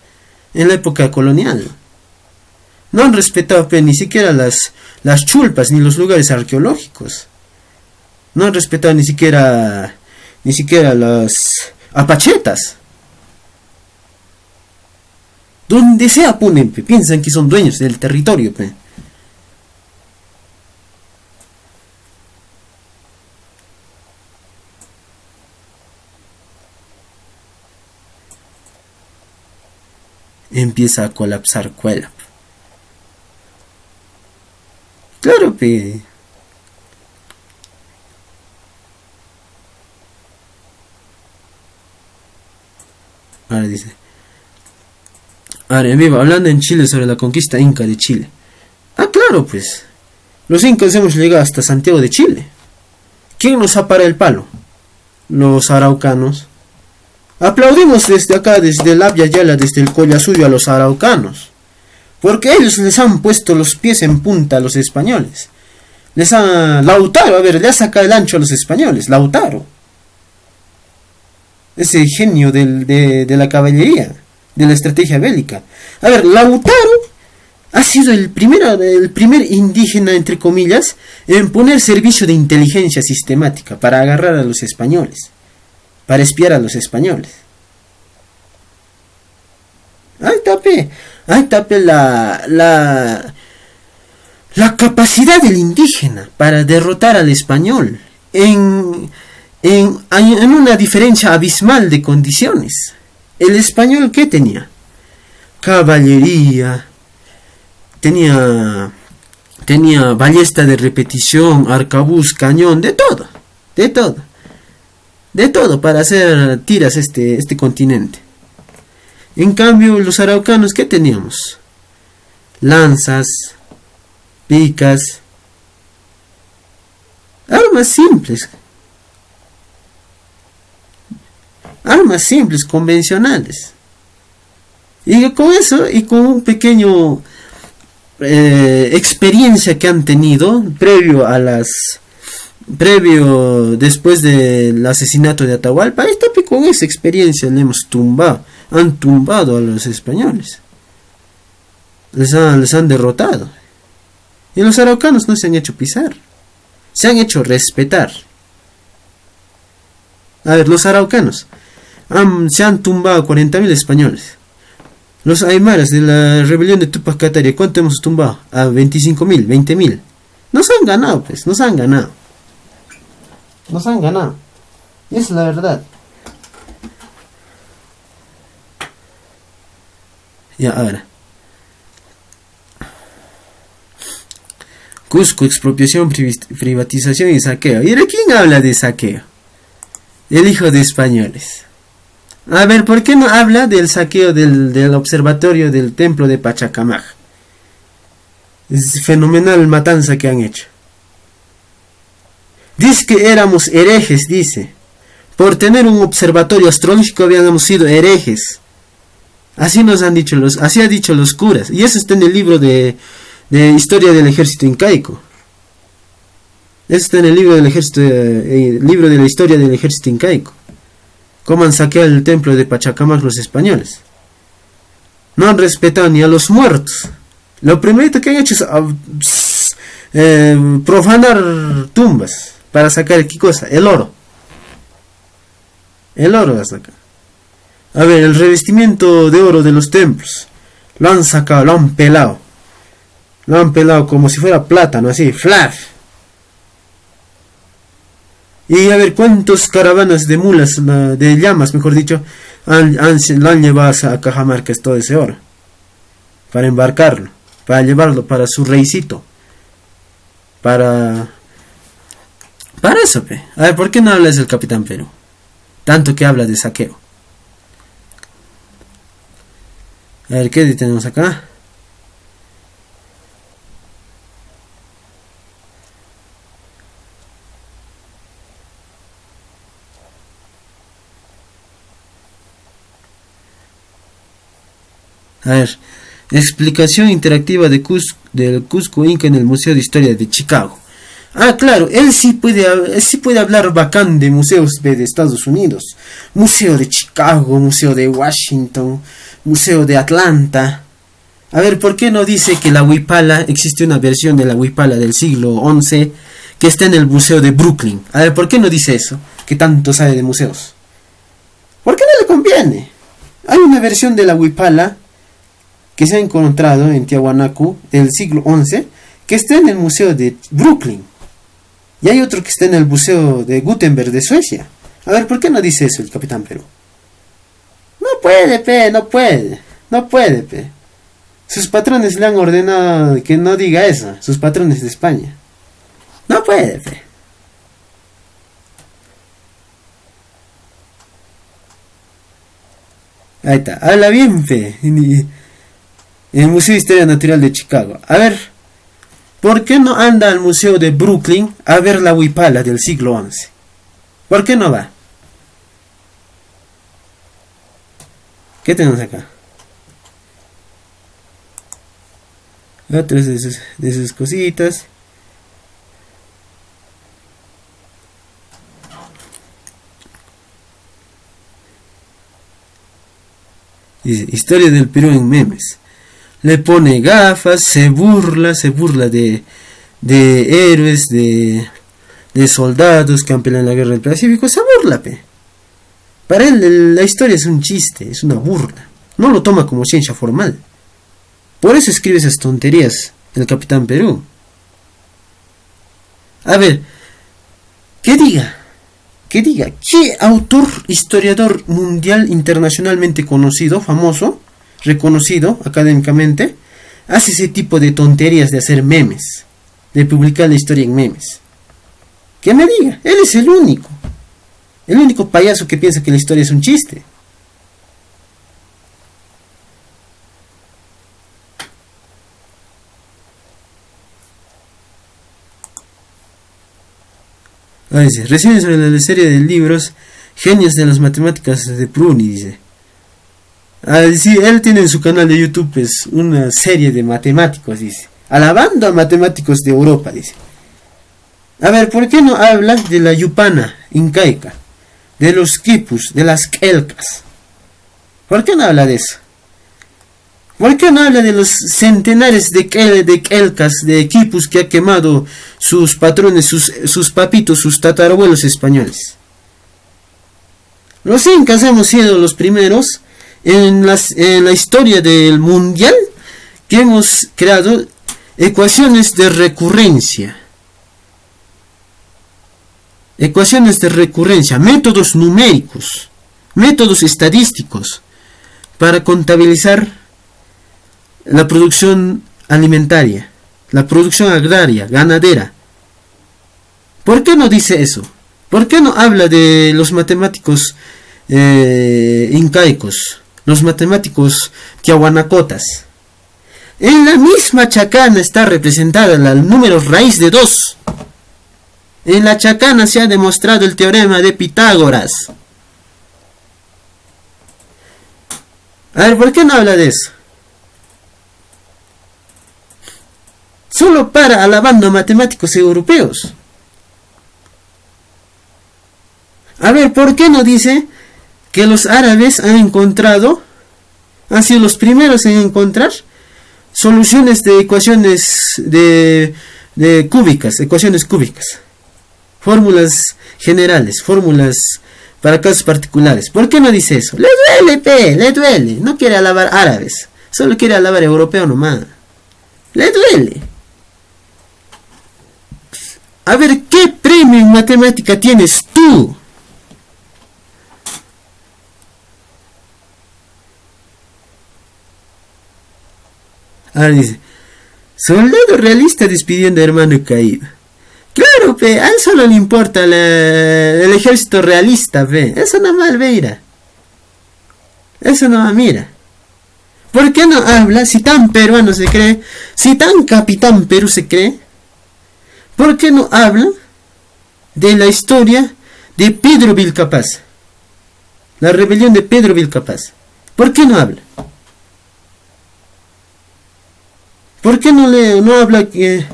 en la época colonial. No han respetado ni siquiera las chulpas ni los lugares arqueológicos. No han respetado ni siquiera las apachetas. Donde sea ponen, piensan que son dueños del territorio. Empieza a colapsar Cuelap. Claro, Ahora dice. Ahora, en vivo, hablando en Chile sobre la conquista inca de Chile. Ah, claro, pues. Los incas hemos llegado hasta Santiago de Chile. ¿Quién nos ha parado el palo? Los araucanos. Aplaudimos desde acá, desde el Abya Yala, desde el Collasuyo a los araucanos. Porque ellos les han puesto los pies en punta a los españoles. Lautaro, le ha sacado el ancho a los españoles. Lautaro. Ese genio de la caballería, de la estrategia bélica. A ver, Lautaro ha sido el primer indígena, entre comillas, en poner servicio de inteligencia sistemática para agarrar a los españoles, para espiar a los españoles. Ahí tape la capacidad del indígena para derrotar al español en una diferencia abismal de condiciones. El español, ¿qué tenía? Caballería, tenía ballesta de repetición, arcabuz, cañón, de todo para hacer tiras este continente. En cambio, los araucanos, ¿qué teníamos? Lanzas, picas, armas simples, convencionales. Y con eso, y con un pequeño experiencia que han tenido previo después del asesinato de Atahualpa, con esa experiencia han tumbado a los españoles, les han derrotado. Y los araucanos no se han hecho pisar, se han hecho respetar. A ver, los araucanos se han tumbado 40.000 españoles. Los aymaras de la rebelión de Tupac Katari, ¿cuánto hemos tumbado? A 25.000, 20.000. Nos han ganado, pues, nos han ganado. Esa es la verdad. Ya, ahora. Cusco, expropiación, privatización y saqueo. ¿Y de quién habla de saqueo? El hijo de españoles. A ver, ¿por qué no habla del saqueo del observatorio del templo de Pachacamac? Es fenomenal matanza que han hecho. Dice que éramos herejes, dice. Por tener un observatorio astrológico habíamos sido herejes. Así nos han dicho así han dicho los curas. Y eso está en el libro de historia del ejército incaico. Eso está en el libro del ejército, libro de la historia del ejército incaico. Cómo han saqueado el templo de Pachacamac los españoles. No han respetado ni a los muertos. Lo primero que han hecho es profanar tumbas para sacar ¿qué cosa? El oro. El oro va a sacar. A ver, el revestimiento de oro de los templos. Lo han sacado, lo han pelado. Lo han pelado como si fuera plátano, así, ¡flaf! Y a ver cuántos caravanas de mulas, de llamas, mejor dicho, lo han llevado a Cajamarca todo ese oro. Para embarcarlo, para llevarlo para su reycito. Para eso, pe. A ver, ¿por qué no hablas del Capitán Perú? Tanto que habla de saqueo. A ver, ¿qué tenemos acá? A ver, explicación interactiva del Cusco Inca en el Museo de Historia de Chicago. Ah, claro, él sí puede hablar bacán de museos de Estados Unidos. Museo de Chicago, Museo de Washington, Museo de Atlanta. A ver, ¿por qué no dice que la huipala, existe una versión de la huipala del siglo XI que está en el Museo de Brooklyn? A ver, ¿por qué no dice eso? Que tanto sabe de museos. ¿Por qué no le conviene? Hay una versión de la huipala que se ha encontrado en Tiahuanacu del siglo XI que está en el Museo de Brooklyn. Y hay otro que está en el Museo de Gutenberg de Suecia. A ver, ¿por qué no dice eso el Capitán Perú? No puede, pe, no puede. No puede, pe. Sus patrones le han ordenado que no diga eso. Sus patrones de España. No puede, pe. Ahí está. Habla bien, pe. En el Museo de Historia Natural de Chicago. A ver. ¿Por qué no anda al Museo de Brooklyn a ver la huipala del siglo XI? ¿Por qué no va? ¿Qué tenemos acá? Otras de sus cositas. Dice, historia del Perú en memes. Le pone gafas, se burla de héroes, de soldados que han peleado en la guerra del Pacífico. Se burla, pe. Para él la historia es un chiste, es una burla. No lo toma como ciencia formal. Por eso escribe esas tonterías el Capitán Perú. A ver, ¿qué diga? ¿Qué autor, historiador mundial internacionalmente conocido, famoso, reconocido académicamente, hace ese tipo de tonterías de hacer memes, de publicar la historia en memes? Que me diga, él es el único payaso que piensa que la historia es un chiste. Dice, reseña sobre la serie de libros Genios de las Matemáticas de Pruni, dice. Sí, él tiene en su canal de YouTube pues, una serie de matemáticos, dice. Alabando a matemáticos de Europa, dice. A ver, ¿por qué no hablas de la yupana incaica? De los quipus, de las quelcas. ¿Por qué no habla de eso? ¿Por qué no habla de los centenares de quelcas, de quipus que ha quemado sus patrones, sus papitos, sus tatarabuelos españoles? Los incas hemos sido los primeros en la historia del mundial que hemos creado ecuaciones de recurrencia. Métodos numéricos, métodos estadísticos para contabilizar la producción alimentaria, la producción agraria, ganadera. ¿Por qué no dice eso? ¿Por qué no habla de los matemáticos incaicos, los matemáticos tiahuanacotas? En la misma chacana está representada el número raíz de 2. En la chacana se ha demostrado el teorema de Pitágoras. A ver, ¿por qué no habla de eso? Solo para alabando a matemáticos europeos. A ver, ¿por qué no dice que los árabes han sido los primeros en encontrar soluciones de ecuaciones de cúbicas, ecuaciones cúbicas, fórmulas generales, fórmulas para casos particulares? ¿Por qué no dice eso? Le duele, no quiere alabar árabes, solo quiere alabar europeo nomás. Le duele. A ver, ¿qué premio en matemática tienes tú? Ahora dice, soldado realista despidiendo a hermano caído. Claro, a él solo le importa el ejército realista, eso no mal mira. Eso no mira. ¿Por qué no habla, si tan peruano se cree, si tan capitán Perú se cree? ¿Por qué no habla de la historia de Pedro Vilcapaz? La rebelión de Pedro Vilcapaz. ¿Por qué no habla? ¿Por qué no habla que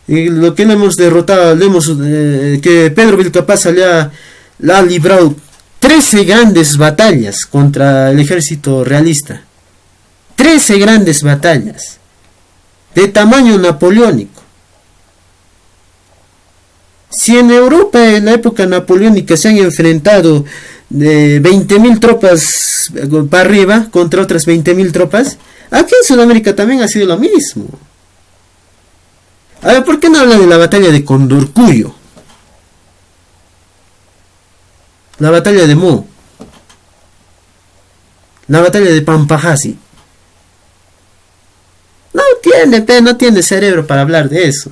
lo que le hemos derrotado, que Pedro Vilcapaz le ha librado 13 grandes batallas contra el ejército realista? 13 grandes batallas de tamaño napoleónico. Si en Europa en la época napoleónica se han enfrentado de 20.000 tropas para arriba contra otras 20.000 tropas, aquí en Sudamérica también ha sido lo mismo. A ver, ¿por qué no habla de la batalla de Condorcuyo? La batalla de Mo. La batalla de Pampajasi. No tiene cerebro para hablar de eso.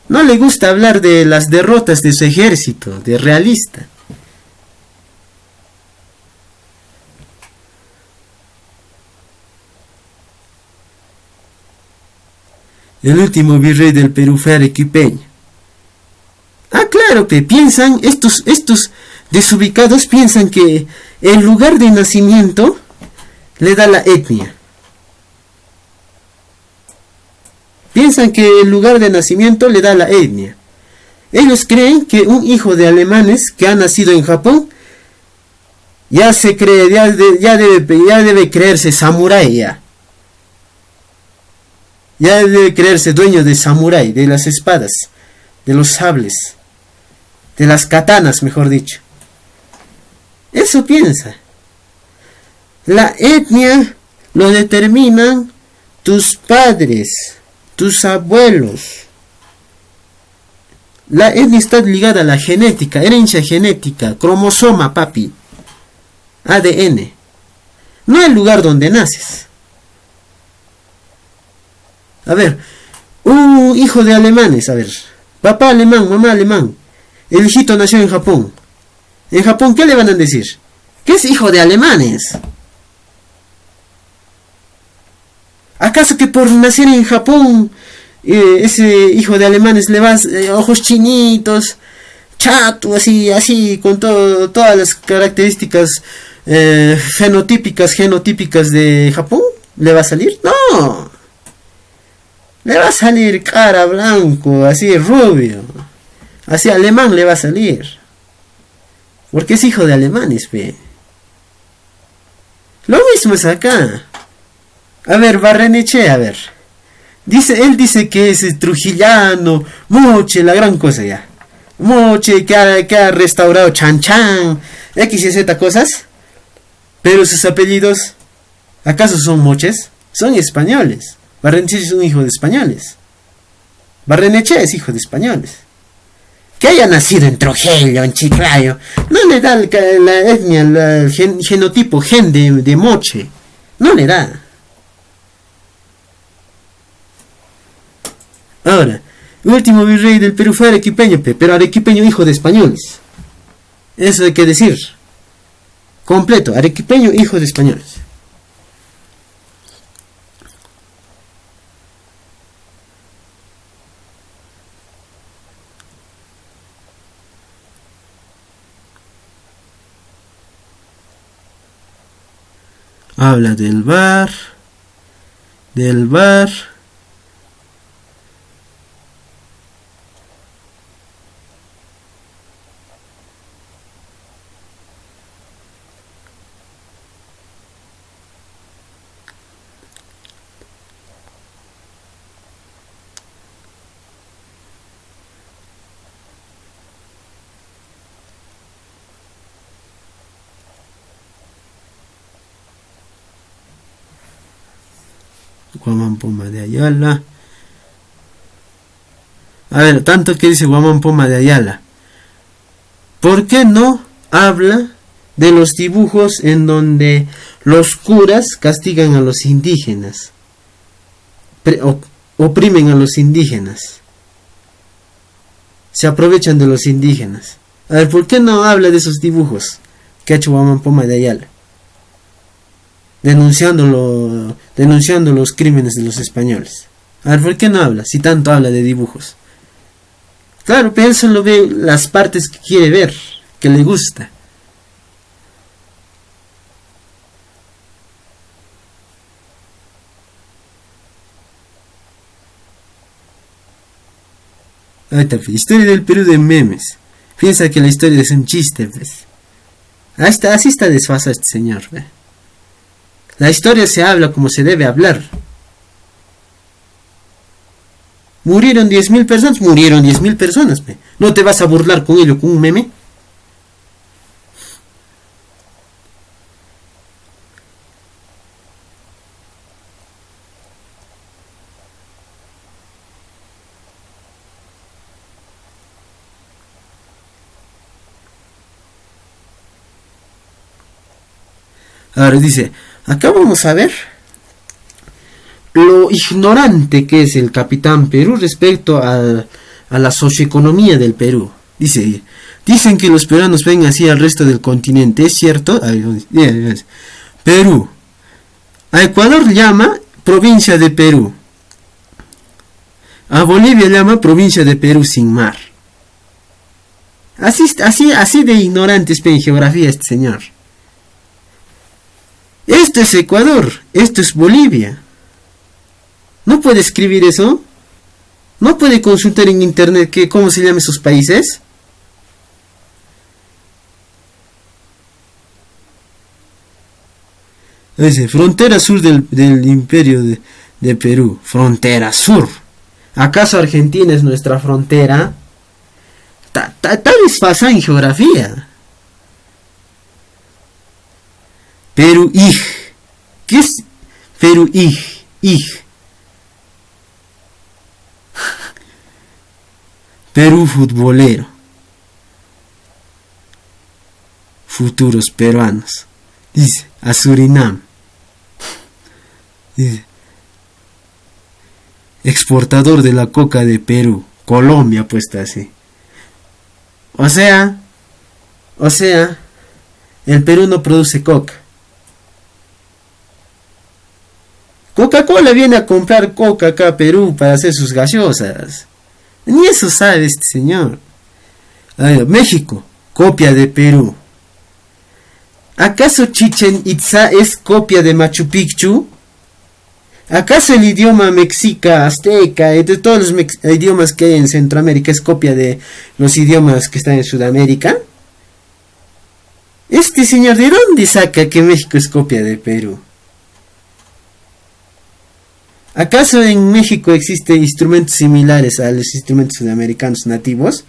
No le gusta hablar de las derrotas de su ejército, de realista. El último virrey del Perú fue Arequipeño. Claro que piensan, estos desubicados piensan que el lugar de nacimiento le da la etnia. Piensan que el lugar de nacimiento le da la etnia. Ellos creen que un hijo de alemanes que ha nacido en Japón ya debe creerse samurái ya. Ya debe creerse dueño de samurái, de las espadas, de los sables, de las katanas, mejor dicho. Eso piensa. La etnia lo determinan tus padres, tus abuelos. La etnia está ligada a la genética, herencia genética, cromosoma, papi, ADN. No el lugar donde naces. A ver, un hijo de alemanes, a ver, papá alemán, mamá alemán, el hijito nació en Japón. En Japón, ¿qué le van a decir? Que es hijo de alemanes. ¿Acaso que por nacer en Japón, ese hijo de alemanes le vas ojos chinitos, chato, así, con todas las características genotípicas de Japón? ¿Le va a salir? No. Le va a salir cara blanco, así rubio. Así alemán le va a salir. Porque es hijo de alemanes, Lo mismo es acá. A ver, Barrenechea, a ver. Él dice que es trujillano, Moche, la gran cosa ya. Moche, que ha restaurado Chan Chan, X y Z cosas. Pero sus apellidos, ¿acaso son moches? Son españoles. Barrenechea es un hijo de españoles. Barrenechea es hijo de españoles. Que haya nacido en Trujillo, en Chiclayo, no le da la etnia, el genotipo, gen de moche. No le da. Ahora, el último virrey del Perú fue arequipeño, pero arequipeño hijo de españoles. Eso hay que decir. Completo, arequipeño hijo de españoles. Habla del bar. Guamán Poma de Ayala. A ver, tanto que dice Guamán Poma de Ayala. ¿Por qué no habla de los dibujos en donde los curas castigan a los indígenas? Oprimen a los indígenas. Se aprovechan de los indígenas. A ver, ¿por qué no habla de esos dibujos que ha hecho Guamán Poma de Ayala? Denunciando los crímenes de los españoles. A ver, ¿por qué no habla? Si tanto habla de dibujos. Claro, pero él solo ve las partes que quiere ver, que le gusta. Ahorita, historia del Perú de memes. Piensa que la historia es un chiste, pues. Así está desfasado este señor, ¿ve? La historia se habla como se debe hablar. Murieron 10.000 personas, murieron 10.000 personas. ¿Ve? ¿No te vas a burlar con ello, con un meme? Ahora dice, acá vamos a ver lo ignorante que es el Capitán Perú respecto a la socioeconomía del Perú. Dicen que los peruanos ven así al resto del continente, ¿es cierto? Perú. A Ecuador llama provincia de Perú. A Bolivia llama provincia de Perú sin mar. Así de ignorante es en geografía este señor. Esto es Ecuador, esto es Bolivia. ¿No puede escribir eso? ¿No puede consultar en internet cómo se llaman esos países? Dice, frontera sur del imperio de Perú. Frontera sur. ¿Acaso Argentina es nuestra frontera? Está desfasada en geografía. Perú ¿Qué es Perú Perú futbolero. Futuros peruanos. Dice, a Surinam. Dice, exportador de la coca de Perú. Colombia puesta así. O sea, el Perú no produce coca. Coca-Cola viene a comprar coca acá a Perú para hacer sus gaseosas. Ni eso sabe este señor. México, copia de Perú. ¿Acaso Chichen Itza es copia de Machu Picchu? ¿Acaso el idioma mexica, azteca y de todos los idiomas que hay en Centroamérica es copia de los idiomas que están en Sudamérica? Este señor, ¿de dónde saca que México es copia de Perú? ¿Acaso en México existen instrumentos similares a los instrumentos sudamericanos nativos?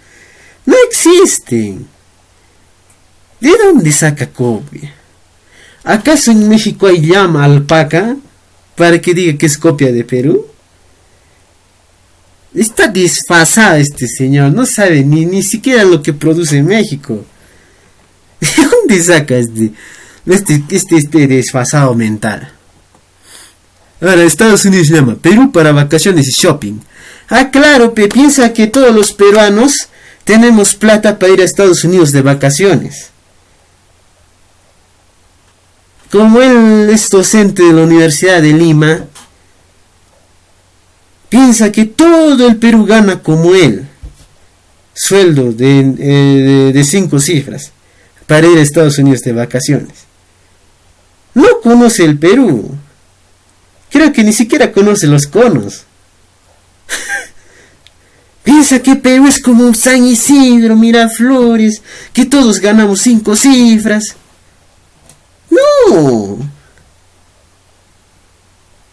No existen. ¿De dónde saca copia? ¿Acaso en México hay llama alpaca para que diga que es copia de Perú? Está desfasado este señor, no sabe ni siquiera lo que produce México. ¿De dónde saca este desfasado mental? Ahora, Estados Unidos llama Perú para vacaciones y shopping. Ah, claro, piensa que todos los peruanos tenemos plata para ir a Estados Unidos de vacaciones. Como él es docente de la Universidad de Lima, piensa que todo el Perú gana como él. Sueldo de 5 cifras para ir a Estados Unidos de vacaciones. No conoce el Perú. Creo que ni siquiera conoce los conos. Piensa que Perú es como San Isidro, Miraflores, que todos ganamos 5 cifras. No.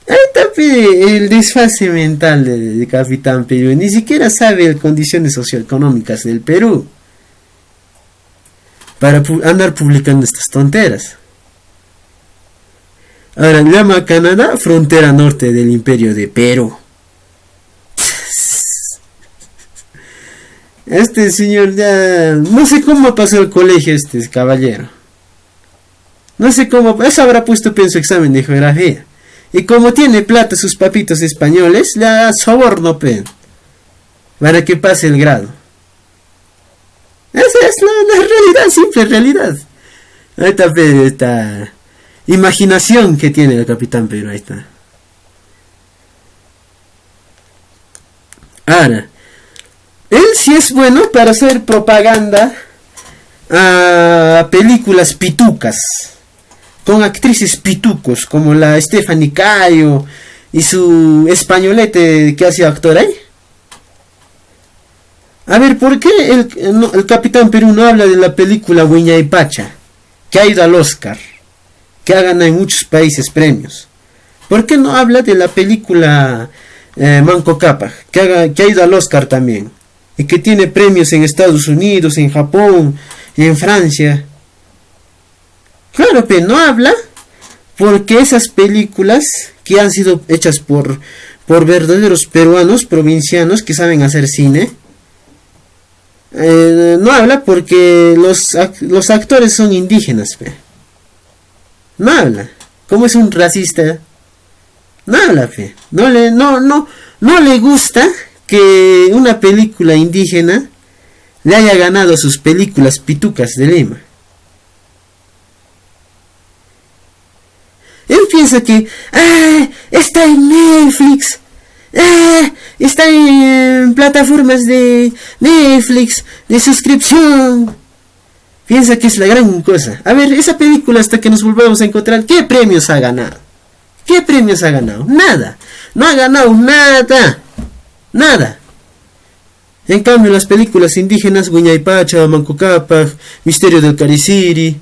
Ahí está el desfase mental de Capitán Perú. Ni siquiera sabe las condiciones socioeconómicas del Perú para andar publicando estas tonteras. Ahora llama a Canadá frontera norte del imperio de Perú. Este señor ya no sé cómo pasó el colegio este caballero. No sé cómo, eso habrá puesto en su examen de geografía. Y como tiene plata sus papitos españoles, le da soborno para que pase el grado. Esa es la realidad, simple realidad. Ahí está esta imaginación que tiene el Capitán Perú, ahí está. Ahora, él sí es bueno para hacer propaganda a películas pitucas, con actrices pitucos, como la Stephanie Cayo y su españolete que hacía actor ahí. A ver, ¿por qué el Capitán Perú no habla de la película Huiña y Pacha, que ha ido al Oscar, que ha ganado en muchos países premios? ¿Por qué no habla de la película Manco Cápac, que ha ido al Oscar también, y que tiene premios en Estados Unidos, en Japón y en Francia? Claro, pero no habla porque esas películas que han sido hechas por verdaderos peruanos, provincianos que saben hacer cine, no habla porque los actores son indígenas, pe. No habla. ¿Cómo es un racista? No habla, pe. No le gusta que una película indígena le haya ganado a sus películas pitucas de Lima. Él piensa que está en Netflix, está en plataformas de Netflix, de suscripción. Piensa que es la gran cosa. A ver, esa película, hasta que nos volvamos a encontrar, ¿qué premios ha ganado? ¿Qué premios ha ganado? Nada. No ha ganado nada. Nada. En cambio, las películas indígenas, Huiña y Pacha, Manco Cápac, Misterio del Cariciri,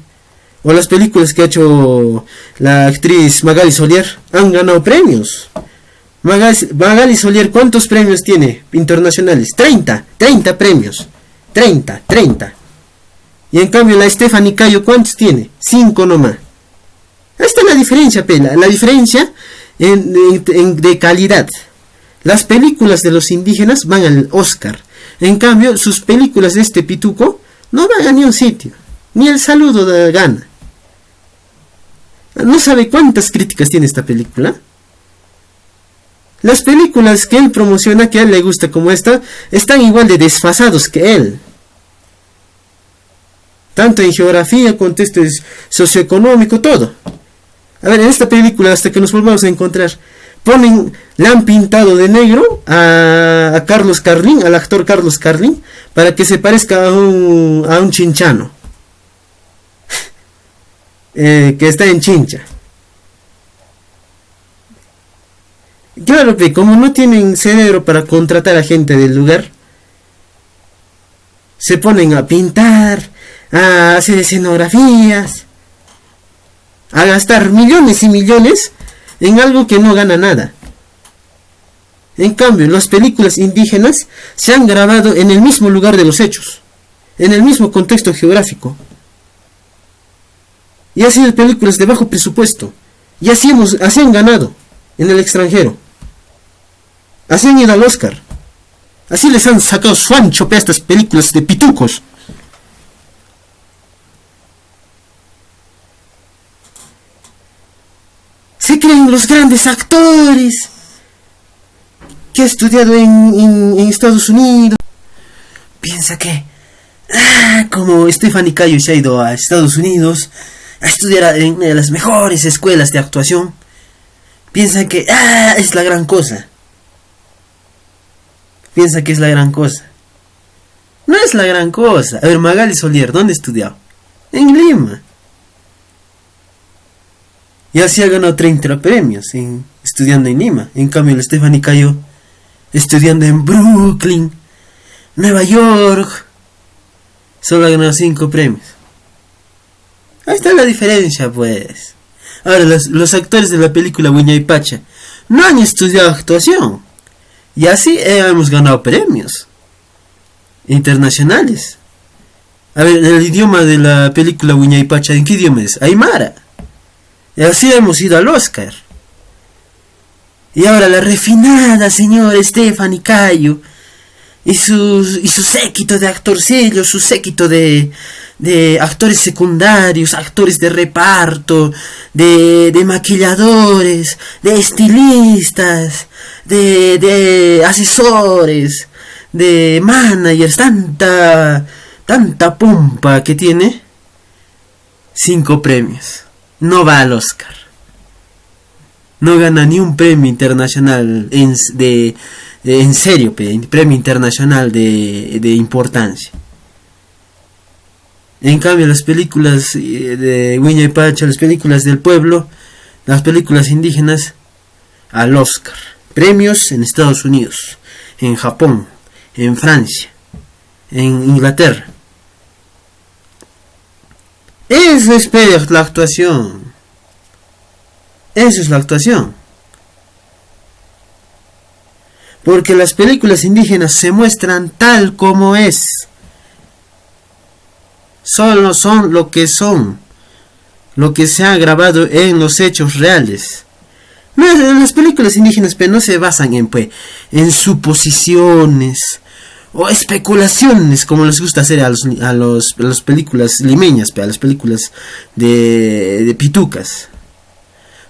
o las películas que ha hecho la actriz Magali Solier, han ganado premios. Magali Solier, ¿cuántos premios tiene internacionales? 30 premios. 30. Y en cambio la Stephanie Cayo, ¿cuántos tiene? 5 nomás. Esta es la diferencia, la diferencia de calidad. Las películas de los indígenas van al Oscar. En cambio, sus películas de este pituco no van a ni un sitio. Ni el saludo de gana. ¿No sabe cuántas críticas tiene esta película? Las películas que él promociona, que a él le gusta como esta, están igual de desfasados que él. Tanto en geografía, contexto socioeconómico, todo. A ver, en esta película, hasta que nos volvamos a encontrar, le han pintado de negro a Carlos Carlín, al actor Carlos Carlín, para que se parezca a un chinchano. Que está en Chincha. Claro que como no tienen cerebro para contratar a gente del lugar, se ponen a pintar, a hacer escenografías, a gastar millones y millones en algo que no gana nada. En cambio, las películas indígenas se han grabado en el mismo lugar de los hechos, en el mismo contexto geográfico. Y han sido películas de bajo presupuesto. Y así han ganado en el extranjero. Así han ido al Oscar. Así les han sacado su ancho a estas películas de pitucos. Se cree ven los grandes actores que ha estudiado en Estados Unidos. Piensa que, como Stephanie Cayo se ha ido a Estados Unidos a estudiar en una de las mejores escuelas de actuación, piensa que, es la gran cosa. Piensa que es la gran cosa. No es la gran cosa. A ver, Magali Solier, ¿dónde ha estudiado? En Lima. Y así ha ganado 30 premios estudiando en Lima. En cambio, la Stephanie Cayo estudiando en Brooklyn, Nueva York, solo ha ganado 5 premios. Ahí está la diferencia, pues. Ahora, los actores de la película Huayna no han estudiado actuación. Y así hemos ganado premios internacionales. A ver, el idioma de la película Huayna ¿en qué idioma es? Aymara. Y así hemos ido al Oscar. Y ahora la refinada señora Stephanie Cayo y su séquito de actorcillos, su séquito de actores secundarios, actores de reparto, de maquilladores, de estilistas, de asesores, de managers, tanta pompa que tiene. 5 premios. No va al Oscar. No gana ni un premio internacional en serio, premio internacional de importancia. En cambio, las películas de Huayna Pacha, las películas del pueblo, las películas indígenas, al Oscar. Premios en Estados Unidos, en Japón, en Francia, en Inglaterra. Eso es la actuación. Eso es la actuación. Porque las películas indígenas se muestran tal como es. Solo son lo que son. Lo que se ha grabado en los hechos reales. Las películas indígenas no se basan en suposiciones o especulaciones como les gusta hacer a las películas limeñas, a las películas de pitucas.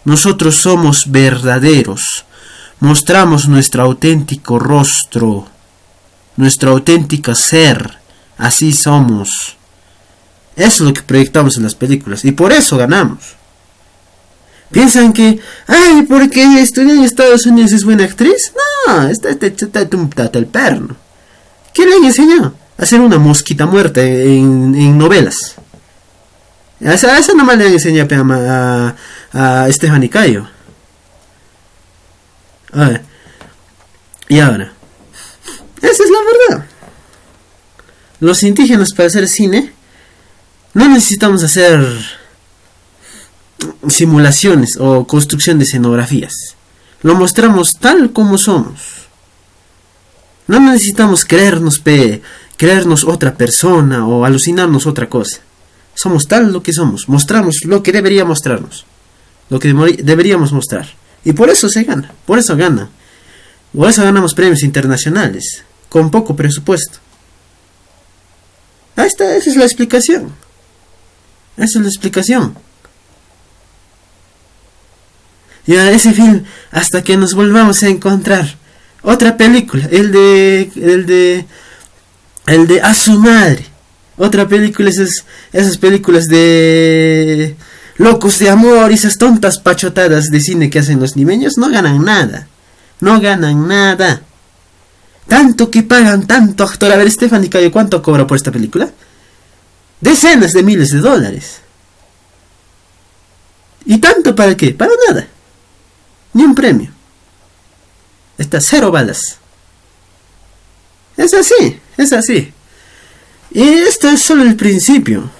Nosotros somos verdaderos. Mostramos nuestro auténtico rostro, nuestro auténtico ser. Así somos. Eso es lo que proyectamos en las películas. Y por eso ganamos. Piensan que, porque estudió en Estados Unidos es buena actriz. No, está el perno. ¿Qué le enseñó? A hacer una mosquita muerta en novelas. Esa nomás le enseñó a Stephanie Cayo. A ver. Y ahora, esa es la verdad. Los indígenas, para hacer cine, no necesitamos hacer simulaciones o construcción de escenografías. Lo mostramos tal como somos. No necesitamos creernos otra persona o alucinarnos otra cosa. Somos tal lo que somos. Mostramos lo que debería mostrarnos. Lo que deberíamos mostrar. Y por eso se gana. Por eso gana. Por eso ganamos premios internacionales. Con poco presupuesto. Ahí está. Esa es la explicación. Esa es la explicación. Y a ese film, hasta que nos volvamos a encontrar otra película, el de A su madre, otra película, esas películas de locos de amor, esas tontas pachotadas de cine que hacen los limeños, no ganan nada, tanto que pagan, tanto actor. A ver, Stephanie Cayo, ¿cuánto cobra por esta película? Decenas de miles de dólares. ¿Y tanto para qué? Para nada. Ni un premio. Está 0 balas. Es así. Y esto es solo el principio.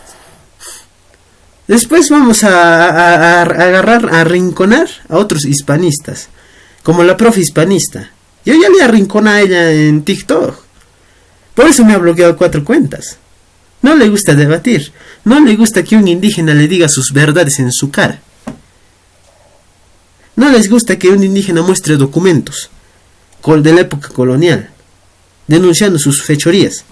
Después vamos a agarrar, a arrinconar a otros hispanistas. Como la profe hispanista. Yo ya le arrinconé a ella en TikTok. Por eso me ha bloqueado 4 cuentas. No le gusta debatir. No le gusta que un indígena le diga sus verdades en su cara. No les gusta que un indígena muestre documentos de la época colonial, denunciando sus fechorías.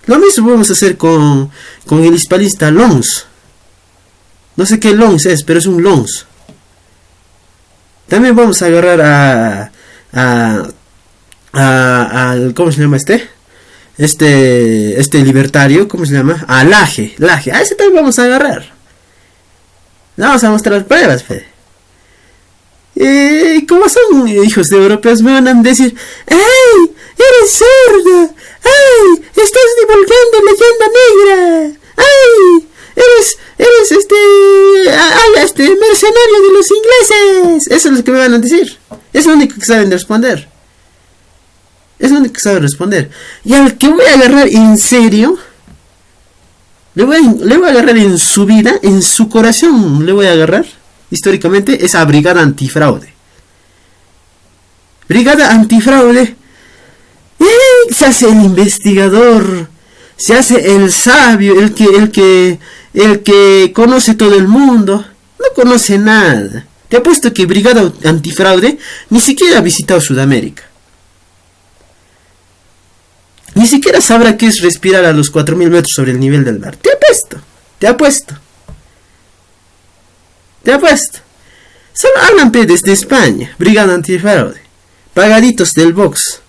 Lo mismo vamos a hacer con el hispanista Alonso. No sé qué LONS es, pero es un LONS. También vamos a agarrar ¿cómo se llama este libertario? ¿Cómo se llama? A Laje. A ese también vamos a agarrar. Le vamos a mostrar pruebas, fe. Y como son hijos de europeos, me van a decir: ¡ay! ¡Eres sordo! ¡Ay! ¡Estás divulgando leyenda negra! ¡Ay! ¡Eres mercenario de los ingleses! Eso es lo que me van a decir. Es lo único que saben responder. Es lo único que saben responder. Y al que voy a agarrar en serio, le voy a agarrar en su vida, en su corazón, le voy a agarrar. Históricamente es a Brigada Antifraude. Brigada Antifraude. Se hace el investigador, se hace el sabio, el que conoce todo el mundo. No conoce nada. Te apuesto que Brigada Antifraude ni siquiera ha visitado Sudamérica. Ni siquiera sabrá qué es respirar a los 4000 metros sobre el nivel del mar. Te apuesto. Solo hablan desde España. Brigada Antifraude. Pagaditos del box.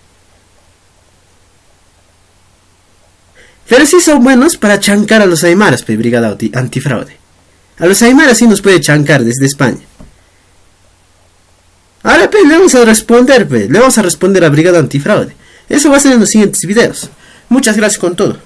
Pero sí son buenos para chancar a los aymaras, Brigada Antifraude. A los aymaras sí nos puede chancar desde España. Ahora, le vamos a responder, le vamos a responder a Brigada Antifraude. Eso va a ser en los siguientes videos. Muchas gracias con todo.